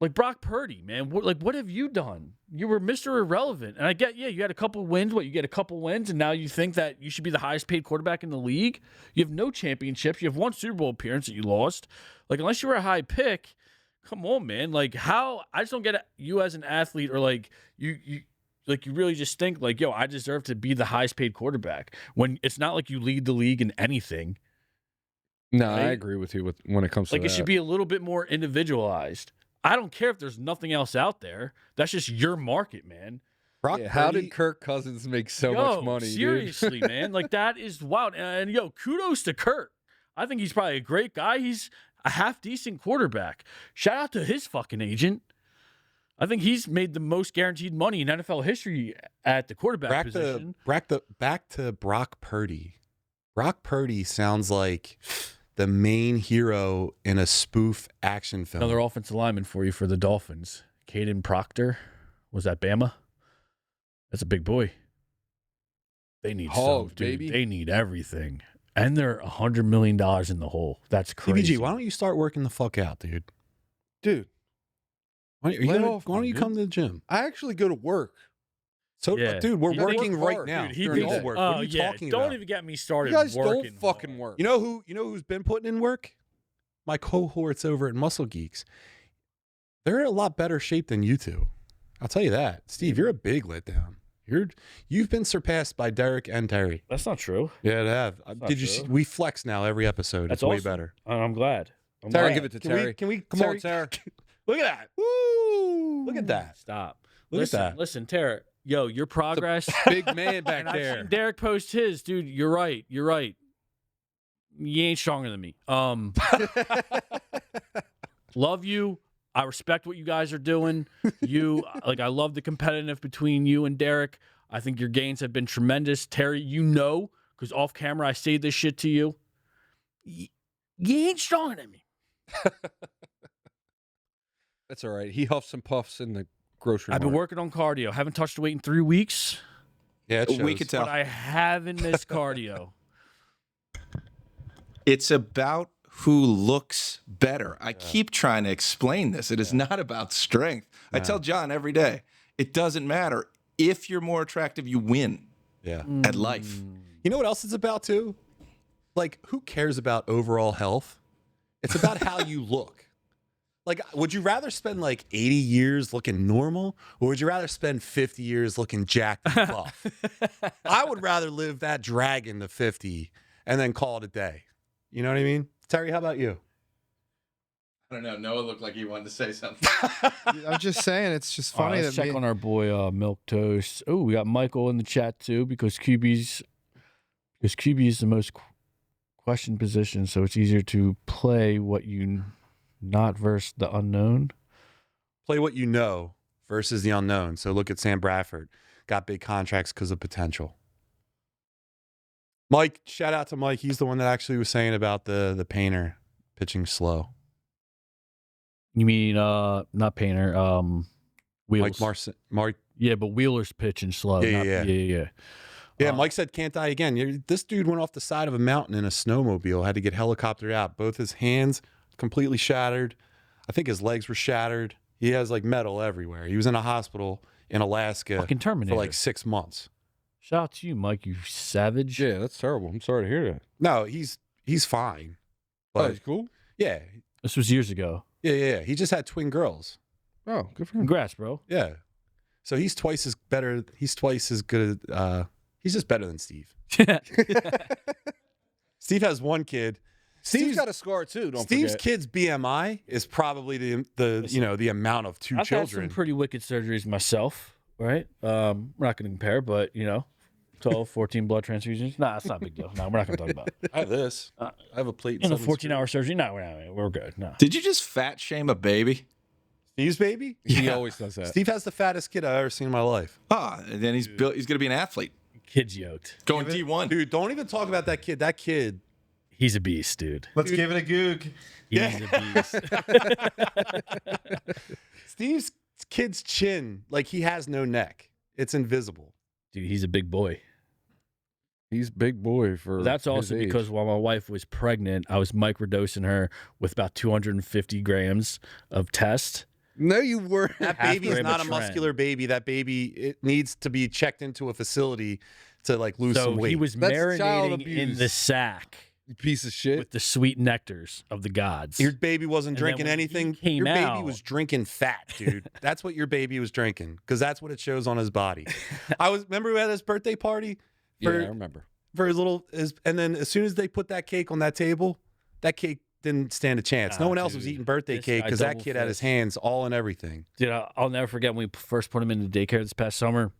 like Brock Purdy, man. What have you done? You were Mr. Irrelevant. And I get, yeah, you had a couple wins. You get a couple wins, and now you think that you should be the highest paid quarterback in the league? You have no championships. You have one Super Bowl appearance that you lost. Like, unless you were a high pick, come on, man. Like, how? I just don't get you as an athlete, or like you really just think like, yo, I deserve to be the highest paid quarterback when it's not like you lead the league in anything. no, right? I agree with you when it comes to Like, it that. should be a little bit more individualized. I don't care if there's nothing else out there. That's just your market, man. Brock Yeah, how Purdy- did Kirk Cousins make so Yo, much money? seriously, man. Like, that is wild. And yo, kudos to Kurt. I think he's probably a great guy. He's a half decent quarterback. Shout out to his fucking agent. I think he's made the most guaranteed money in NFL history at the quarterback position. Back to Brock Purdy. Brock Purdy sounds like the main hero in a spoof action film. Another offensive lineman for you for the Dolphins. Caden Proctor. Was that Bama? That's a big boy. They need Hog, stuff, dude. baby. They need everything. And they're $100 million in the hole. That's Stevie crazy. G, why don't you start working the fuck out, dude? Dude, Why don't you, Lay off why don't me, you dude. come to the gym? I actually go to work. So, Yeah. dude, we're He working thinks- right now. Dude, He during thinks, all work. What are you yeah, talking don't about? even get me You started. guys working don't fucking work. You know who's been putting in work? My cohorts over at Muscle Geeks. They're in a lot better shape than you two. I'll tell you that. Steve, you're a big letdown. You've been surpassed by Derek and Terry. That's not true. Yeah, it have. not Did you true. see? We flex now every episode. That's it's way awesome. better. I'm glad. I'm Terry, glad. give it to Can Terry. we? Can we? Come Terry, on, Terry. Look at that. Woo! Look at that. Stop. Look at listen, that. Listen, Tara. Yo, your progress. Big man back and I've there. seen Derek post his, dude. You're right. You're right. You ain't stronger than me. Love you. I respect what you guys are doing. I love the competitive between you and Derek. I think your gains have been tremendous. Terry, because off camera I say this shit to you. You ain't stronger than me. That's all right. He huffs and puffs in the grocery I've been mart. working on cardio. Haven't touched a weight in 3 weeks, Yeah, it We shows. could tell. but I haven't missed cardio. It's about who looks better. I keep trying to explain this. It is not about strength. I tell John every day, it doesn't matter. If you're more attractive, you win Yeah. at life. You know what else it's about too? Like, who cares about overall health? It's about how you look. Like, would you rather spend like 80 years looking normal, or would you rather spend 50 years looking jacked and buff? I would rather live that dragon to 50 and then call it a day. You know what I mean? Terry, how about you? I don't know. Noah looked like he wanted to say something. I'm just saying, it's just All right, funny let's that check me, on our boy Milk Toast. Oh, we got Michael in the chat too because QB is the most questioned position, so it's easier to play what you not versus the unknown. Play what you know versus the unknown. So look at Sam Bradford. Got big contracts because of potential. Mike, shout out to Mike. He's the one that actually was saying about the Painter pitching slow. You mean not Painter, Wheels. Mark. Yeah, but Wheeler's pitching slow. Yeah, not- yeah. yeah. Yeah, Mike said can't die again. This dude went off the side of a mountain in a snowmobile, had to get helicoptered out. Both his hands completely shattered. I think his legs were shattered. He has like metal everywhere. He was in a hospital in Alaska Fucking Terminator. for like 6 months. Shout out to you, Mike, you savage. Yeah, that's terrible. I'm sorry to hear that. No, he's fine. Oh, But he's cool? yeah, This was years ago. yeah. He just had twin girls. Oh, good for him. Congrats, bro. Yeah. So he's twice as better. He's twice as good. He's just better than Steve. Steve has one kid, Steve's got a scar too. Don't Steve's forget. kid's BMI is probably the amount of two I've had children. some pretty wicked surgeries myself, right? We're not going to compare, but 12, 14 blood transfusions. Nah, it's not a big deal. No, we're not going to talk about it. I have this. I have a plate. In a 7 14-hour surgery, no, we're good. No. Did you just fat shame a baby? Steve's baby? He always does that. Steve has the fattest kid I've ever seen in my life. And then he's going to be an athlete. Kid's yoked. Going D1. Dude, don't even talk about that kid. That kid. He's a beast, dude. Let's give it a goog. He's a beast. Steve's kid's chin, like he has no neck. It's invisible. Dude, he's a big boy. He's big boy for. That's his also age. because while my wife was pregnant, I was microdosing her with about 250 grams of test. No, you were. That Half baby is gram not of a tren. muscular baby. That baby, it needs to be checked into a facility to like lose So some weight. he was That's child marinating in abuse. the sack You piece of shit. with the sweet nectars of the gods. Your baby wasn't And then drinking when he anything. came Your baby out- was drinking fat, dude. That's what your baby was drinking because that's what it shows on his body. Remember we had his birthday party Yeah, for I remember. for and then as soon as they put that cake on that table, that cake didn't stand a chance. No Ah, one else was dude. eating birthday This cake guy because that double kid had his fist. hands all in everything. Dude, I'll never forget when we first put him into daycare this past summer.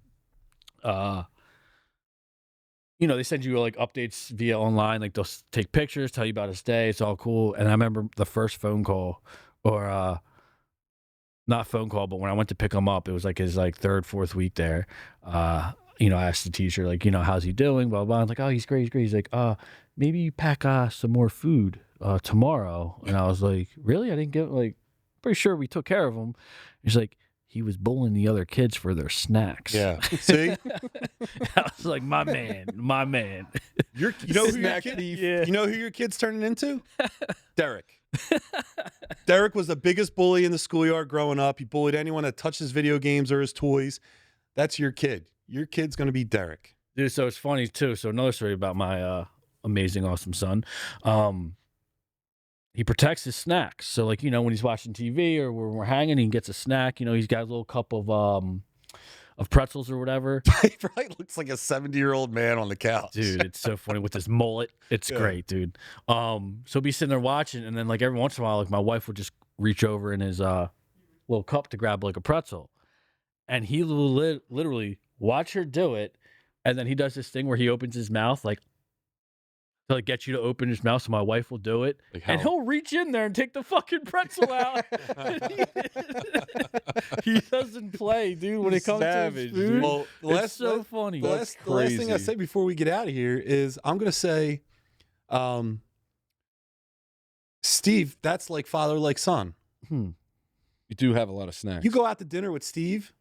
They send you like updates via online, like they'll take pictures, tell you about his day. It's all cool. And I remember the first phone call, or not phone call, but when I went to pick him up, it was like his third, fourth week there. I asked the teacher, how's he doing? Blah, blah. I was like, oh, he's great, he's great. He's like, maybe you pack some more food tomorrow. And I was like, really? I didn't get pretty sure we took care of him. He's like, he was bullying the other kids for their snacks. Yeah. See, I was like, my man. you know who your Snack kid, thief. Yeah. you know who your kid's turning into? Derek. Derek was the biggest bully in the schoolyard growing up. He bullied anyone that touched his video games or his toys. That's your kid. Your kid's gonna be Derek. Dude, so it's funny too. So another story about my amazing, awesome son. He protects his snacks. So when he's watching TV or when we're hanging, he gets a snack. He's got a little cup of pretzels or whatever. He probably looks like a 70-year-old man on the couch. Dude, it's so funny with his mullet. It's Yeah. great, dude. So be sitting there watching, and then every once in a while, my wife would just reach over in his little cup to grab a pretzel, and he will literally watch her do it, and then he does this thing where he opens his mouth to get you to open his mouth, so my wife will do it, and he'll reach in there and take the fucking pretzel out. He doesn't play, dude. When it comes Savage, to his food, dude. Well, it's so funny. The last thing I say before we get out of here is I'm going to say, Steve, that's like father, like son. Hmm. You do have a lot of snacks. You go out to dinner with Steve,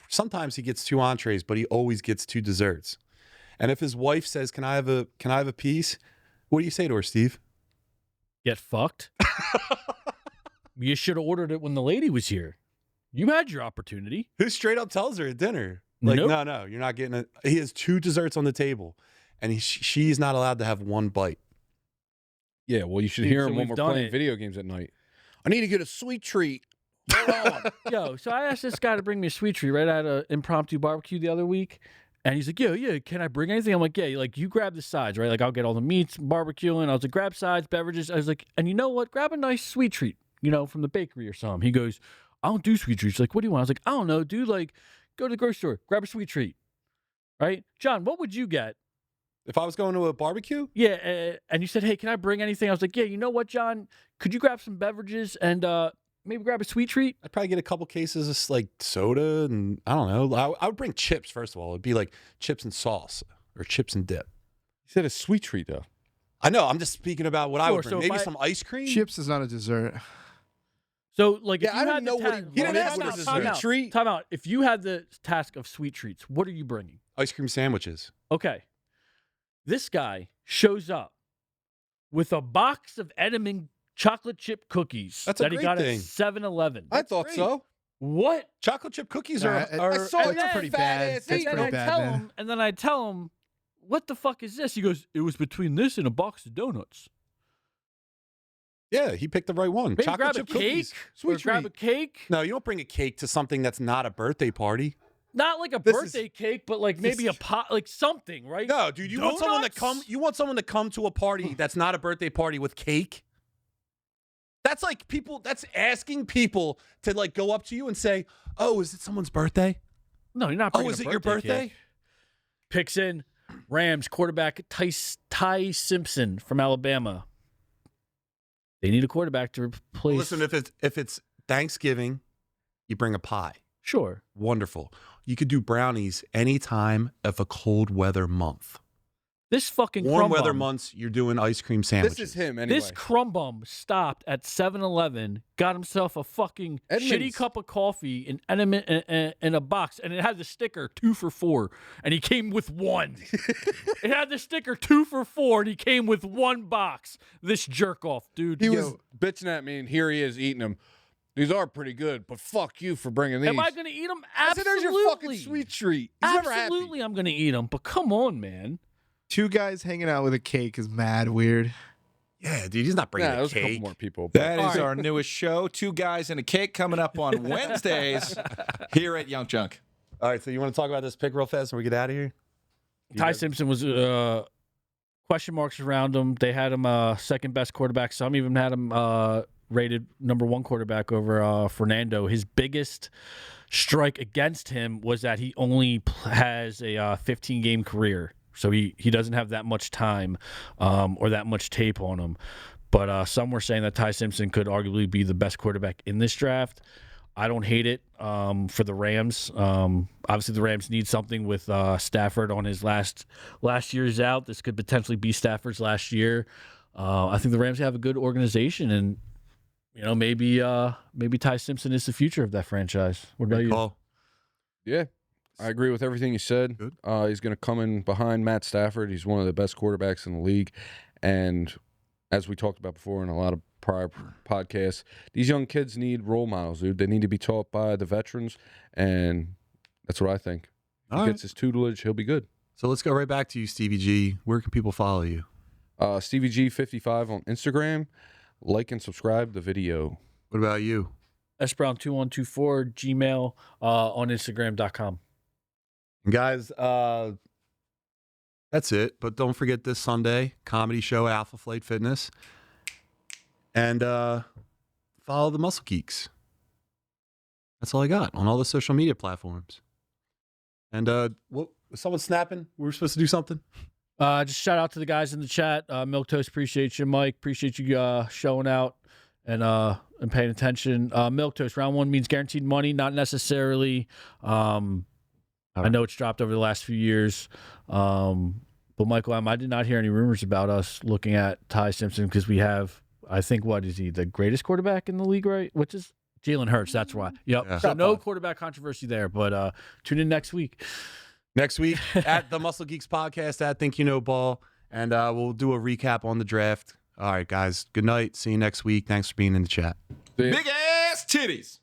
sometimes he gets 2 entrees, but he always gets 2 desserts. And if his wife says, can I have a piece? What do you say to her, Steve? Get fucked. You should have ordered it when the lady was here. You had your opportunity. Who straight up tells her at dinner? Like, Nope. no, you're not getting it. He has 2 desserts on the table, and she's not allowed to have 1 bite. Yeah, well, you should Dude, hear so him when we've we're done playing it. video games at night. I need to get a sweet treat. Hold on. Yo, so I asked this guy to bring me a sweet treat right at an impromptu barbecue the other week. And he's like, yeah, can I bring anything? I'm like, yeah, you grab the sides, right? I'll get all the meats, barbecuing. I was like, grab sides, beverages. I was like, and you know what? Grab a nice sweet treat, from the bakery or something. He goes, I don't do sweet treats. Like, what do you want? I was like, I don't know, dude. Go to the grocery store, grab a sweet treat, right? John, what would you get? If I was going to a barbecue, Yeah, and you said, hey, can I bring anything? I was like, yeah, you know what, John? Could you grab some beverages and maybe grab a sweet treat? I'd probably get a couple cases of soda, and I don't know. I would bring chips first of all. It'd be like chips and sauce or chips and dip. He said a sweet treat, though. I know. I'm just speaking about what I Sure, would bring. so if Maybe I- some ice cream. Chips is not a dessert. So, if Yeah, you I don't had know the what he task, wanted time with out, his time sweet out, treat. time out. If you had the task of sweet treats, what are you bringing? Ice cream sandwiches. Okay. This guy shows up with a box of Edelman chocolate chip cookies That's a that he great got thing. at 7-Eleven. I thought great. so. What? Chocolate chip cookies Nah, are. I saw and it. then- pretty fat bad. ass That's And eating then pretty I bad, tell man. him, and then I tell him, what the fuck is this? He goes, it was between this and a box of donuts. Yeah, he picked the right one. Maybe Chocolate grab a chip cake. cookies. Or grab a cake. No, you don't bring a cake to something that's not a birthday party. Not like a This birthday cake, but like maybe a pot, like something, right? No, dude, you want someone to come. Donuts? You want someone to come to a party that's not a birthday party with cake. That's like people. That's asking people to like go up to you and say, "Oh, is it someone's birthday? No, you're not. Oh, bringing is a it your birthday?" cake. Picks in Rams quarterback Ty Simpson from Alabama. They need a quarterback to replace. Listen, if it's Thanksgiving, you bring a pie. Sure. Wonderful. You could do brownies anytime of a cold weather month. This fucking Warm crumb weather bum, months, you're doing ice cream sandwiches. This is him anyway. This crumb bum stopped at 7-Eleven, got himself a fucking Edmonds. shitty cup of coffee in a box, and it had the sticker 2 for $4, and he came with one. It had the sticker 2 for $4, and he came with one box. This jerk off, dude. He was bitching at me, and here he is eating them. These are pretty good, but fuck you for bringing these. Am I going to eat them? I said, Absolutely. there's your fucking sweet treat. He's never happy. Absolutely, I'm going to eat them, but come on, man. 2 guys hanging out with a cake is mad weird. Yeah, dude, he's not bringing Yeah, a there's a cake. couple more people. but- That is our newest show, 2 Guys and a Cake, coming up on Wednesdays here at Yunkjunk. All right, so you want to talk about this pick real fast and we get out of here? Ty Simpson was question marks around him. They had him second best quarterback. Some even had him rated number 1 quarterback over Fernando. His biggest strike against him was that he only has a 15-game career. So he doesn't have that much time or that much tape on him. But some were saying that Ty Simpson could arguably be the best quarterback in this draft. I don't hate it for the Rams. Obviously, the Rams need something with Stafford on his last year's out. This could potentially be Stafford's last year. I think the Rams have a good organization, and maybe Ty Simpson is the future of that franchise. What about you? Call. Yeah, I agree with everything you said. Good. He's going to come in behind Matt Stafford. He's one of the best quarterbacks in the league. And as we talked about before in a lot of prior podcasts, these young kids need role models, dude. They need to be taught by the veterans, and that's what I think. If All he right. gets his tutelage, he'll be good. So let's go right back to you, Stevie G. Where can people follow you? Stevie G 55 on Instagram. Like and subscribe the video. What about you? sbrown2124 Gmail on Instagram.com. And guys, that's it. But don't forget this Sunday, comedy show Alpha Flight Fitness. And follow the Muscle Geeks. That's all I got on all the social media platforms. And what was someone snapping? We were supposed to do something? Just shout out to the guys in the chat. Milk Toast, appreciate you. Mike, appreciate you showing out and paying attention. Milk Toast, round 1 means guaranteed money, not necessarily. I know it's dropped over the last few years. But Michael I did not hear any rumors about us looking at Ty Simpson because we have, I think, what is he, the greatest quarterback in the league, right? Which is Jalen Hurts, that's why. Yep. Yeah. So no quarterback controversy there, but tune in next week. Next week at the Muscle Geeks podcast at Think You Know Ball. And we'll do a recap on the draft. All right, guys. Good night. See you next week. Thanks for being in the chat. Big ass titties.